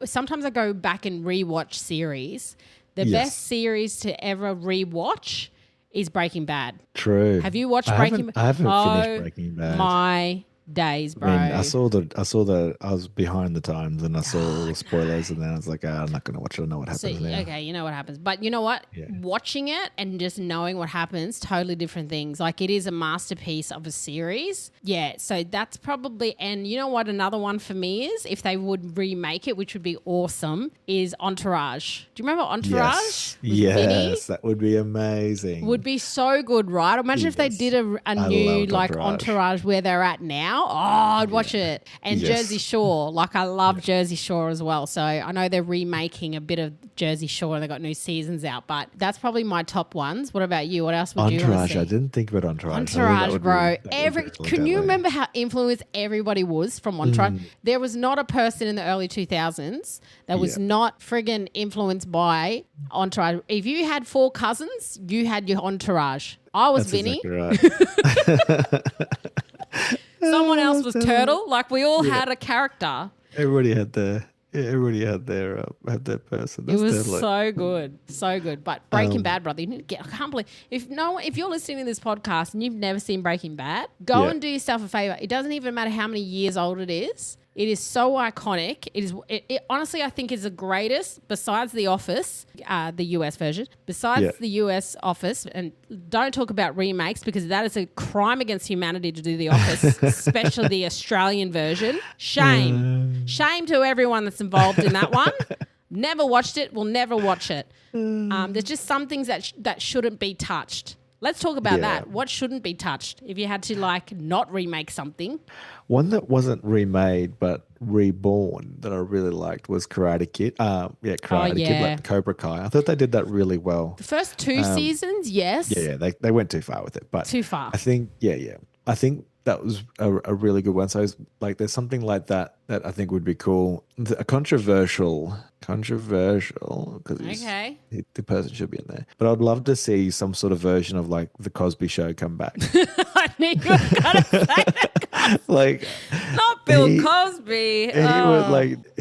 [SPEAKER 1] sometimes I go back and rewatch series. The
[SPEAKER 2] Yes.
[SPEAKER 1] best series to ever rewatch is Breaking Bad.
[SPEAKER 2] True.
[SPEAKER 1] Have you watched
[SPEAKER 2] I
[SPEAKER 1] Breaking
[SPEAKER 2] haven't- I haven't finished Breaking Bad.
[SPEAKER 1] My days, bro.
[SPEAKER 2] I mean, I was behind the times and I saw all the spoilers and then I was like, I'm not going to watch it. I know what happens now.
[SPEAKER 1] Okay, you know what happens. But you know what?
[SPEAKER 2] Yeah.
[SPEAKER 1] Watching it and just knowing what happens, totally different things. Like it is a masterpiece of a series. Yeah, so that's probably, and you know what another one for me is, if they would remake it, which would be awesome, is Entourage. Do you remember Entourage?
[SPEAKER 2] Yes,
[SPEAKER 1] With Vinny?
[SPEAKER 2] yes, that would be amazing.
[SPEAKER 1] Would be so good, right? Imagine if they
[SPEAKER 2] Yes.
[SPEAKER 1] did a
[SPEAKER 2] I
[SPEAKER 1] new
[SPEAKER 2] loved
[SPEAKER 1] like Entourage where they're at now. Oh, I'd watch it. And
[SPEAKER 2] Yes.
[SPEAKER 1] Jersey Shore, like I love Jersey Shore as well. So I know they're remaking a bit of Jersey Shore and they got new seasons out, but that's probably my top ones. What about you? What else would you want
[SPEAKER 2] Entourage,
[SPEAKER 1] to see?
[SPEAKER 2] I didn't think about Entourage. I think that
[SPEAKER 1] Entourage,
[SPEAKER 2] would be-
[SPEAKER 1] bro.
[SPEAKER 2] that would be really
[SPEAKER 1] Can you
[SPEAKER 2] deadly.
[SPEAKER 1] remember how influenced everybody was from Entourage? There was not a person in the early 2000s that was
[SPEAKER 2] Yeah.
[SPEAKER 1] not friggin' influenced by Entourage. If you had 4 cousins, you had your Entourage. I was
[SPEAKER 2] That's
[SPEAKER 1] Vinny.
[SPEAKER 2] exactly right.
[SPEAKER 1] Someone else was Turtle. Like we all had a character.
[SPEAKER 2] Everybody had their person. That's
[SPEAKER 1] It was
[SPEAKER 2] deadly.
[SPEAKER 1] so good, so good. But Breaking Bad, brother, you need to get. I can't believe if you're listening to this podcast and you've never seen Breaking Bad, go
[SPEAKER 2] Yeah.
[SPEAKER 1] and do yourself a favor. It doesn't even matter how many years old it is. It is so iconic. It is. It honestly, I think, is the greatest besides The Office, the US version. Besides
[SPEAKER 2] Yeah.
[SPEAKER 1] the US Office, and don't talk about remakes because that is a crime against humanity to do The Office, especially the Australian version. Shame, shame to everyone that's involved in that one. Never watched it. Will never watch it. There's just some things that shouldn't be touched. Let's talk about
[SPEAKER 2] Yeah.
[SPEAKER 1] that. What shouldn't be touched? If you had to not remake something.
[SPEAKER 2] One that wasn't remade but reborn that I really liked was Karate Kid. Karate Kid,
[SPEAKER 1] yeah.
[SPEAKER 2] like Cobra Kai. I thought they did that really well.
[SPEAKER 1] The first 2 seasons, yes.
[SPEAKER 2] Yeah, they went too far with it, but
[SPEAKER 1] Too far.
[SPEAKER 2] I think, I think that was a really good one. So it's like, there's something like that I think would be cool. A controversial because
[SPEAKER 1] Okay.
[SPEAKER 2] the person should be in there. But I'd love to see some sort of version of like the Cosby Show come back.
[SPEAKER 1] I knew you were going to say that.
[SPEAKER 2] Like,
[SPEAKER 1] Not Bill
[SPEAKER 2] He-
[SPEAKER 1] Cosby.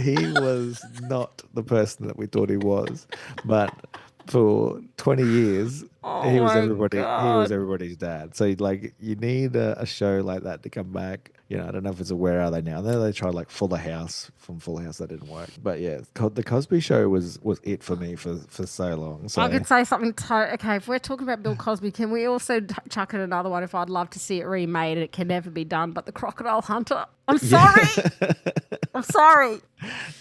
[SPEAKER 2] he was not the person that we thought he was, but for 20 years he was everybody's dad. So like, you need a show like that to come back. You know, I don't know if it's a Where Are They Now. And then they tried like Fuller House. From Fuller House, that didn't work. But yeah, the Cosby Show was it for me for so long. So
[SPEAKER 1] I could say something. Okay, if we're talking about Bill Cosby, can we also chuck in another one? If I'd love to see it remade, it can never be done. But the Crocodile Hunter. I'm sorry. I'm sorry.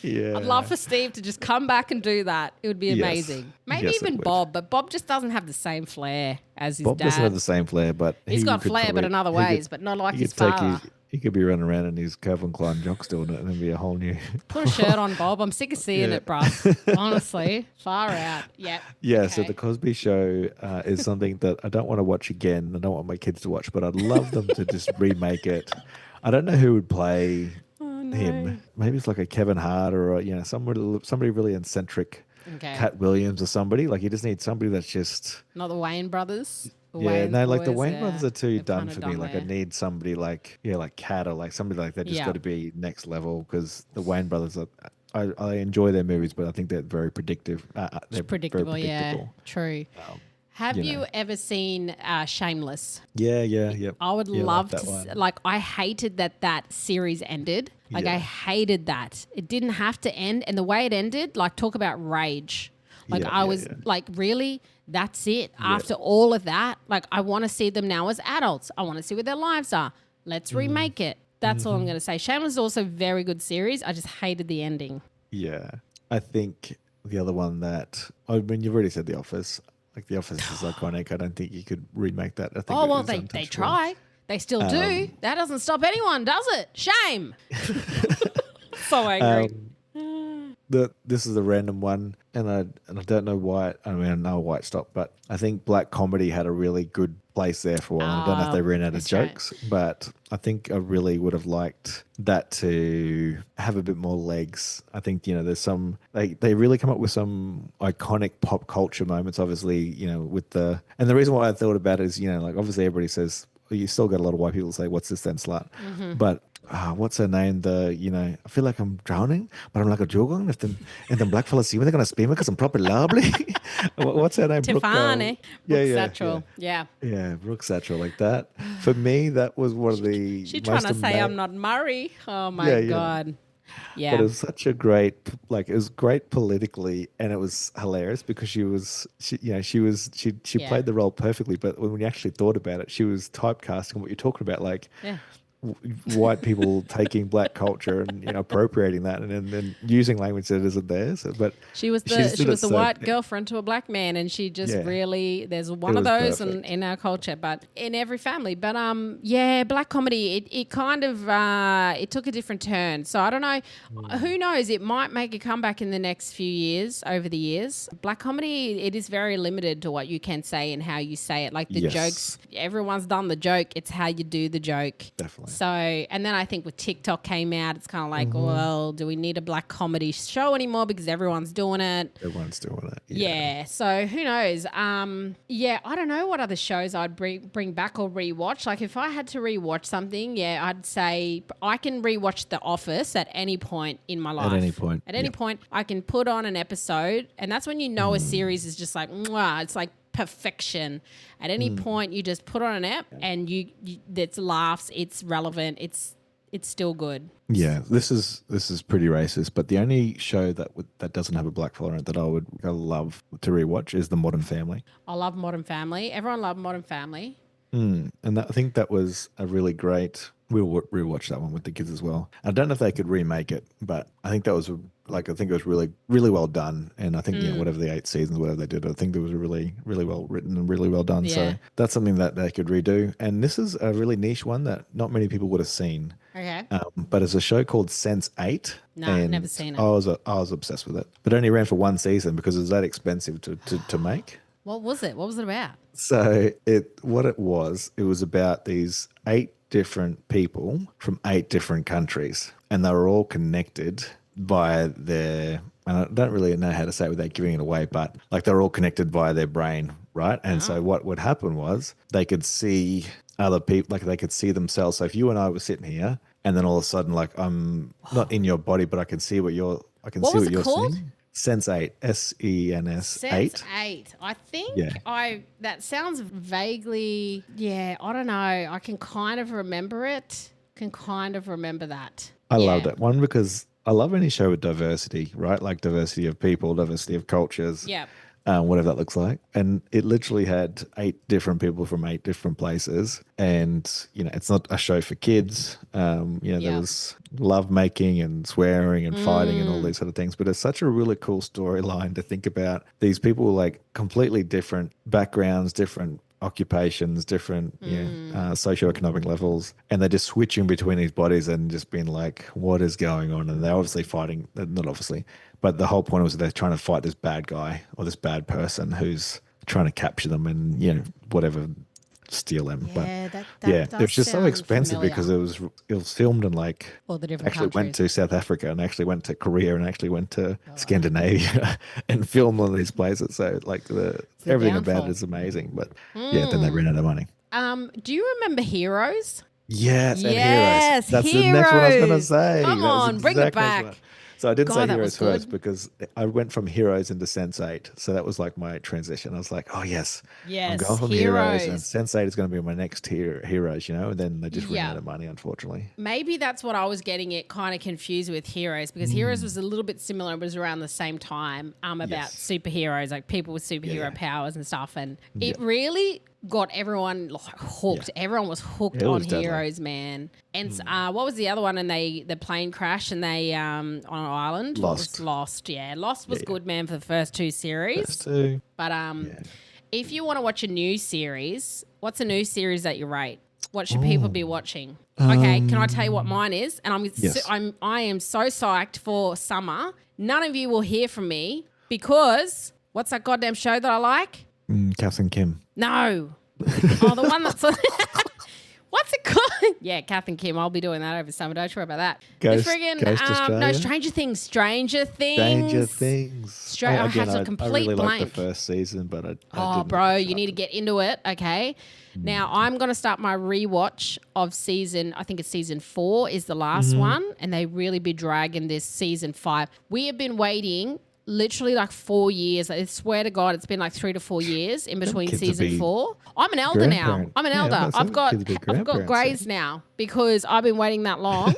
[SPEAKER 2] yeah,
[SPEAKER 1] I'd love for Steve to just come back and do that. It would be
[SPEAKER 2] Yes.
[SPEAKER 1] amazing. Maybe
[SPEAKER 2] Yes, it
[SPEAKER 1] even
[SPEAKER 2] would.
[SPEAKER 1] Bob, but Bob just doesn't have the same flair as his
[SPEAKER 2] Bob
[SPEAKER 1] dad.
[SPEAKER 2] doesn't have the same flair, but
[SPEAKER 1] He's got flair, but in other ways, but not like his father.
[SPEAKER 2] He could be running around in his Calvin Klein jocks doing it, and it'd be a whole new.
[SPEAKER 1] Put a shirt on, Bob. I'm sick of seeing
[SPEAKER 2] Yeah.
[SPEAKER 1] it, bruh. Honestly, far out. Yep.
[SPEAKER 2] Yeah, so
[SPEAKER 1] Okay.
[SPEAKER 2] the Cosby Show is something that I don't want to watch again. I don't want my kids to watch, but I'd love them to just remake it. I don't know who would play him. Maybe it's like a Kevin Hart or somebody really eccentric.
[SPEAKER 1] Okay.
[SPEAKER 2] Cat Williams or somebody. Like, you just need somebody that's just
[SPEAKER 1] Not the Wayne brothers. The
[SPEAKER 2] yeah.
[SPEAKER 1] Wayans
[SPEAKER 2] No, like the
[SPEAKER 1] boys,
[SPEAKER 2] Wayne
[SPEAKER 1] yeah.
[SPEAKER 2] brothers are too
[SPEAKER 1] They're
[SPEAKER 2] done
[SPEAKER 1] kinda
[SPEAKER 2] for me. Like, I
[SPEAKER 1] there.
[SPEAKER 2] need somebody like Cat or like somebody like that. Just
[SPEAKER 1] Yeah.
[SPEAKER 2] got to be next level, because the Wayne brothers are. I enjoy their movies, but I think they're very predictive. They're
[SPEAKER 1] Predictable,
[SPEAKER 2] very
[SPEAKER 1] yeah.
[SPEAKER 2] predictable.
[SPEAKER 1] True. Have
[SPEAKER 2] you
[SPEAKER 1] you
[SPEAKER 2] know.
[SPEAKER 1] ever seen Shameless?
[SPEAKER 2] Yeah.
[SPEAKER 1] I would
[SPEAKER 2] Yeah,
[SPEAKER 1] love
[SPEAKER 2] like
[SPEAKER 1] to.
[SPEAKER 2] that one.
[SPEAKER 1] Like, I hated that series ended. Like, I
[SPEAKER 2] Yeah.
[SPEAKER 1] hated that. It didn't have to end, and the way it ended, like, talk about rage. Like,
[SPEAKER 2] Yeah,
[SPEAKER 1] I
[SPEAKER 2] yeah,
[SPEAKER 1] was
[SPEAKER 2] yeah.
[SPEAKER 1] like, really? That's it? After all of that? Like, I want to see them now as adults. I want to see what their lives are. Let's remake it. That's all I'm going to say. Shameless is also a very good series. I just hated the ending.
[SPEAKER 2] Yeah. I think the other one you've already said The Office. Like, The Office is iconic. I don't think you could remake that. I think
[SPEAKER 1] Oh,
[SPEAKER 2] it
[SPEAKER 1] well,
[SPEAKER 2] is
[SPEAKER 1] they
[SPEAKER 2] untouchable.
[SPEAKER 1] try. They still do. That doesn't stop anyone, does it? Shame. So angry.
[SPEAKER 2] This is a random one, and I don't know why. I mean, I know why it stopped, but I think black comedy had a really good place there for a while. I don't know if they ran out of
[SPEAKER 1] that's right.
[SPEAKER 2] jokes, but I think I really would have liked that to have a bit more legs. I think, there's some, they really come up with some iconic pop culture moments, obviously, and the reason why I thought about it is, like, obviously everybody says, you still got a lot of white people say, "What's this then, slut?" But what's her name? I feel like I'm drowning, but I'm like a jogging. And then Blackfullas see me, they're gonna spin me because I'm proper lovely. What's her name? Brooke.
[SPEAKER 1] Tiffany,
[SPEAKER 2] Yeah,
[SPEAKER 1] Brooke
[SPEAKER 2] yeah, yeah,
[SPEAKER 1] Satchel. Yeah.
[SPEAKER 2] yeah. Brooke Satchel, like that. For me, that was one of the
[SPEAKER 1] She trying
[SPEAKER 2] most
[SPEAKER 1] to say I'm
[SPEAKER 2] amazing.
[SPEAKER 1] not Murray. Oh my
[SPEAKER 2] Yeah, yeah.
[SPEAKER 1] God.
[SPEAKER 2] But it
[SPEAKER 1] Yeah.
[SPEAKER 2] was such a great, like, it was great politically, and it was hilarious because she
[SPEAKER 1] Yeah.
[SPEAKER 2] played the role perfectly. But when you actually thought about it, she was typecasting what you're talking about, like
[SPEAKER 1] Yeah.
[SPEAKER 2] white people taking black culture and appropriating that and then using language that isn't theirs. But
[SPEAKER 1] She was
[SPEAKER 2] she
[SPEAKER 1] the
[SPEAKER 2] just
[SPEAKER 1] she
[SPEAKER 2] did it
[SPEAKER 1] was the
[SPEAKER 2] so,
[SPEAKER 1] white girlfriend to a black man, and she just
[SPEAKER 2] yeah,
[SPEAKER 1] really there's
[SPEAKER 2] it
[SPEAKER 1] one of
[SPEAKER 2] was
[SPEAKER 1] those in,
[SPEAKER 2] perfect.
[SPEAKER 1] in our culture, but in every family. But yeah, black comedy it kind of it took a different turn. So I don't know, who knows? It might make a comeback in the next few years. Over the years, black comedy it is very limited to what you can say and how you say it. Like the jokes,
[SPEAKER 2] Yes,
[SPEAKER 1] everyone's done the joke. It's how you do the joke.
[SPEAKER 2] definitely.
[SPEAKER 1] So, and then I think with TikTok came out, it's kind of like, well, do we need a black comedy show anymore because everyone's doing it?
[SPEAKER 2] Everyone's doing it.
[SPEAKER 1] Yeah. So who knows? Yeah, I don't know what other shows I'd bring back or rewatch. Like if I had to rewatch something, yeah, I'd say I can rewatch The Office at any point in my life.
[SPEAKER 2] At any point.
[SPEAKER 1] At any
[SPEAKER 2] Yep.
[SPEAKER 1] point, I can put on an episode, and that's when you know a series is just like, mwah, it's like perfection. At any point, you just put on an app, and it's laughs, it's relevant, it's still good.
[SPEAKER 2] Yeah, this is pretty racist, but the only show that doesn't have a black fella in it that I love to rewatch is The Modern Family.
[SPEAKER 1] I love Modern Family. Everyone loved Modern Family.
[SPEAKER 2] And I think that was a really great. We'll rewatch that one with the kids as well. I don't know if they could remake it, but I think that was I think it was really really well done. And I think whatever the 8 seasons, whatever they did, I think it was really really well written and really well done.
[SPEAKER 1] Yeah.
[SPEAKER 2] So that's something that they could redo. And this is a really niche one that not many people would have seen.
[SPEAKER 1] Okay.
[SPEAKER 2] But it's a show called Sense8.
[SPEAKER 1] No,
[SPEAKER 2] and
[SPEAKER 1] never seen it.
[SPEAKER 2] I was obsessed with it, but it only ran for one season because it was that expensive to make.
[SPEAKER 1] What was it? What was it about?
[SPEAKER 2] So it was about these 8 different people from 8 different countries, and they were all connected by their. And I don't really know how to say it without giving it away, but like they're all connected by their brain, right? And so what would happen was they could see other people, like they could see themselves. So if you and I were sitting here, and then all of a sudden, like I'm not in your body, but I can see what you're. I can
[SPEAKER 1] What
[SPEAKER 2] see
[SPEAKER 1] was
[SPEAKER 2] what
[SPEAKER 1] it
[SPEAKER 2] you're
[SPEAKER 1] called?
[SPEAKER 2] seeing. Sense8, SENS
[SPEAKER 1] Sense
[SPEAKER 2] 8.
[SPEAKER 1] 8. I think
[SPEAKER 2] Yeah.
[SPEAKER 1] that sounds vaguely, yeah, I don't know. I can kind of remember it. Can kind of remember that.
[SPEAKER 2] I
[SPEAKER 1] Yeah.
[SPEAKER 2] love that one because I love any show with diversity, right? Like diversity of people, diversity of cultures,
[SPEAKER 1] Yeah.
[SPEAKER 2] whatever that looks like. And it literally had 8 different people from 8 different places. And, it's not a show for kids.
[SPEAKER 1] Yeah.
[SPEAKER 2] There was love making and swearing and fighting and all these sort of things. But it's such a really cool storyline to think about these people like completely different backgrounds, different occupations, different socioeconomic levels, and they're just switching between these bodies and just being like, what is going on? And they're obviously fighting, not obviously, but the whole point was that they're trying to fight this bad guy or this bad person who's trying to capture them and whatever, steal them.
[SPEAKER 1] Yeah,
[SPEAKER 2] But
[SPEAKER 1] that does
[SPEAKER 2] it was just so
[SPEAKER 1] sound
[SPEAKER 2] expensive
[SPEAKER 1] familiar.
[SPEAKER 2] because it was filmed in like
[SPEAKER 1] All the different
[SPEAKER 2] actually went
[SPEAKER 1] countries.
[SPEAKER 2] to South Africa and actually went to Korea and actually went to Scandinavia and filmed all these places. So like everything about
[SPEAKER 1] downfall.
[SPEAKER 2] it is amazing. But yeah, then they ran out of money.
[SPEAKER 1] Do you remember Heroes?
[SPEAKER 2] Yes, and
[SPEAKER 1] Yes,
[SPEAKER 2] Heroes. That's the next one I was going to
[SPEAKER 1] Heroes.
[SPEAKER 2] say.
[SPEAKER 1] Come
[SPEAKER 2] That's
[SPEAKER 1] on, bring it
[SPEAKER 2] exact next
[SPEAKER 1] back.
[SPEAKER 2] one. So I didn't
[SPEAKER 1] God,
[SPEAKER 2] say
[SPEAKER 1] that
[SPEAKER 2] Heroes
[SPEAKER 1] was
[SPEAKER 2] first
[SPEAKER 1] good.
[SPEAKER 2] because I went from Heroes into Sense8. So that was like my transition. I was like, oh, yes. I'm
[SPEAKER 1] Yes,
[SPEAKER 2] going from Heroes and
[SPEAKER 1] Heroes.
[SPEAKER 2] Sense8 is going to be my next Heroes, And then they just ran
[SPEAKER 1] Yeah.
[SPEAKER 2] out of money, unfortunately.
[SPEAKER 1] Maybe that's what I was getting it kind of confused with Heroes, because Heroes was a little bit similar. It was around the same time about
[SPEAKER 2] Yes.
[SPEAKER 1] superheroes, like people with superhero
[SPEAKER 2] Yeah.
[SPEAKER 1] powers and stuff. And it really got everyone like hooked.
[SPEAKER 2] Yeah.
[SPEAKER 1] Everyone was hooked
[SPEAKER 2] It
[SPEAKER 1] on
[SPEAKER 2] was deadly.
[SPEAKER 1] Heroes, man. And what was the other one? And the plane crash and they on an island. What
[SPEAKER 2] Lost.
[SPEAKER 1] was Lost. Yeah, Lost was
[SPEAKER 2] Yeah.
[SPEAKER 1] good, man, for the first 2 series.
[SPEAKER 2] First two.
[SPEAKER 1] But if you want to watch a new series, what's a new series that you rate? What should people be watching? Okay, can I tell you what mine is? And
[SPEAKER 2] Yes.
[SPEAKER 1] I am so psyched for summer. None of you will hear from me because what's that goddamn show that I like?
[SPEAKER 2] Cass and Kim.
[SPEAKER 1] No. Oh, the one that's What's it called? Yeah, Kath and Kim. I'll be doing that over summer. Don't worry about that.
[SPEAKER 2] Ghost
[SPEAKER 1] no,
[SPEAKER 2] Australia?
[SPEAKER 1] Stranger Things. Stranger
[SPEAKER 2] Stranger Things.
[SPEAKER 1] I had a complete
[SPEAKER 2] I really
[SPEAKER 1] blank.
[SPEAKER 2] liked the first season, but I
[SPEAKER 1] Oh,
[SPEAKER 2] didn't
[SPEAKER 1] bro,
[SPEAKER 2] catch
[SPEAKER 1] you need to
[SPEAKER 2] up.
[SPEAKER 1] get into it, okay? Now, I'm going to start my rewatch of I think it's season 4 is the last one, and they really be dragging this season 5. We have been waiting literally like 4 years. I swear to God, it's been like 3 to 4 years in between
[SPEAKER 2] kids will
[SPEAKER 1] season
[SPEAKER 2] be
[SPEAKER 1] 4. I'm an elder now.
[SPEAKER 2] grandparent.
[SPEAKER 1] I'm an
[SPEAKER 2] Yeah,
[SPEAKER 1] elder.
[SPEAKER 2] that's
[SPEAKER 1] I've got
[SPEAKER 2] kids will be grandparents
[SPEAKER 1] grays now because I've been waiting that long.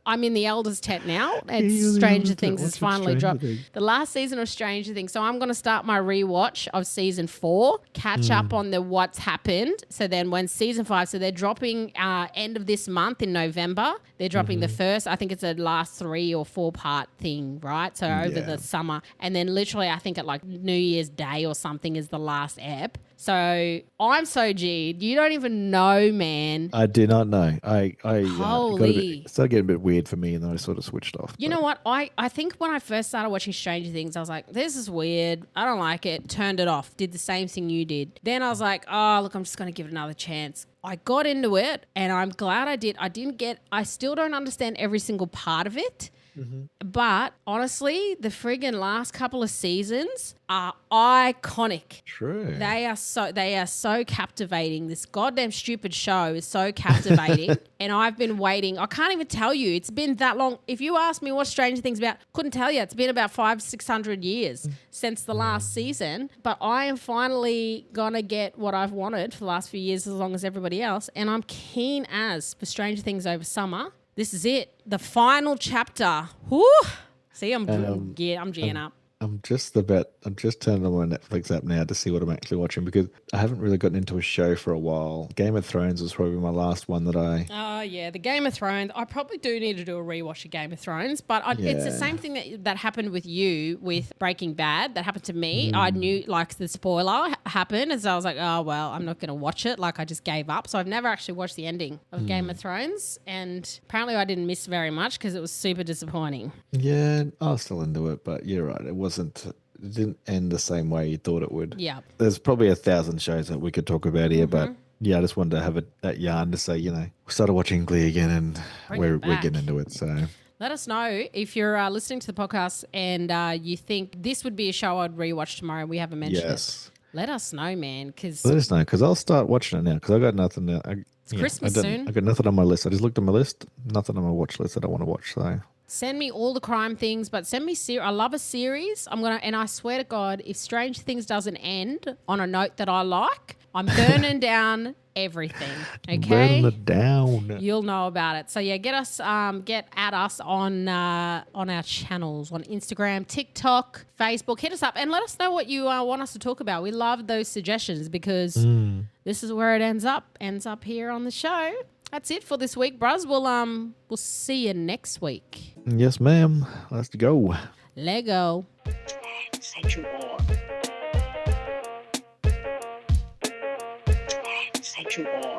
[SPEAKER 1] I'm in the elders tent now.
[SPEAKER 2] You're
[SPEAKER 1] It's
[SPEAKER 2] the
[SPEAKER 1] Stranger
[SPEAKER 2] elder tent
[SPEAKER 1] Things is
[SPEAKER 2] watching
[SPEAKER 1] finally
[SPEAKER 2] Stranger
[SPEAKER 1] dropped.
[SPEAKER 2] Things.
[SPEAKER 1] The last season of Stranger Things. So I'm going to start my rewatch of season 4, catch up on the what's happened. So then when season 5, so they're dropping end of this month in November. They're dropping the first, I think it's a last 3 or 4 part thing, right? So over
[SPEAKER 2] Yeah.
[SPEAKER 1] the summer. And then literally I think at like New Year's Day or something is the last ep. So I'm so G'd. You don't even know, man.
[SPEAKER 2] I did not know. I
[SPEAKER 1] Holy.
[SPEAKER 2] it started getting a bit weird for me, and then I sort of switched off.
[SPEAKER 1] You know what? I think when I first started watching Stranger Things, I was like, this is weird. I don't like it. Turned it off. Did the same thing you did. Then I was like, oh, look, I'm just going to give it another chance. I got into it, and I'm glad I did. I still don't understand every single part of it. But honestly, the friggin' last couple of seasons are iconic.
[SPEAKER 2] True.
[SPEAKER 1] They are so captivating. This goddamn stupid show is so captivating. And I've been waiting. I can't even tell you. It's been that long. If you ask me what Stranger Things about, couldn't tell you. It's been about 500-600 years since the last season. But I am finally gonna get what I've wanted for the last few years as long as everybody else. And I'm keen as for Stranger Things over summer. This is it. The final chapter. Whew. See, I'm geeing up.
[SPEAKER 2] I'm just turning on my Netflix app now to see what I'm actually watching because I haven't really gotten into a show for a while. Game of Thrones was probably my last one that I...
[SPEAKER 1] Oh, yeah, the Game of Thrones. I probably do need to do a rewatch of Game of Thrones, but it's the
[SPEAKER 2] Yeah.
[SPEAKER 1] same thing that happened with you with Breaking Bad. That happened to me. I knew, like, the spoiler happened, and so I was like, oh, well, I'm not going to watch it. Like, I just gave up. So I've never actually watched the ending of Game of Thrones, and apparently I didn't miss very much because it was super disappointing.
[SPEAKER 2] Yeah, I was still into it, but you're right. It didn't end the same way you thought it would.
[SPEAKER 1] Yeah.
[SPEAKER 2] There's probably 1,000 shows that we could talk about here, but yeah, I just wanted to have that yarn to say, we started watching Glee again and
[SPEAKER 1] Bring
[SPEAKER 2] we're
[SPEAKER 1] it back.
[SPEAKER 2] getting into it. So
[SPEAKER 1] Let us know if you're listening to the podcast and you think this would be a show I'd rewatch tomorrow. We haven't mentioned
[SPEAKER 2] yes,
[SPEAKER 1] it. Let us know, man, because
[SPEAKER 2] let us know because I'll start watching it now because I got nothing. It's
[SPEAKER 1] Christmas soon.
[SPEAKER 2] I got nothing on my list. I just looked at my list, nothing on my watch list that I want to watch. So
[SPEAKER 1] send me all the crime things, but send me I love a series. And I swear to God, if Stranger Things doesn't end on a note that I like, I'm burning down everything. Okay,
[SPEAKER 2] burn it down.
[SPEAKER 1] you'll know about it. So yeah, get at us on our channels on Instagram, TikTok, Facebook. Hit us up and let us know what you want us to talk about. We love those suggestions because this is where it ends up here on the show. That's it for this week, bros. We'll see you next week.
[SPEAKER 2] Yes, ma'am. Let's go.
[SPEAKER 1] Lego.
[SPEAKER 4] Sexual. Sexual.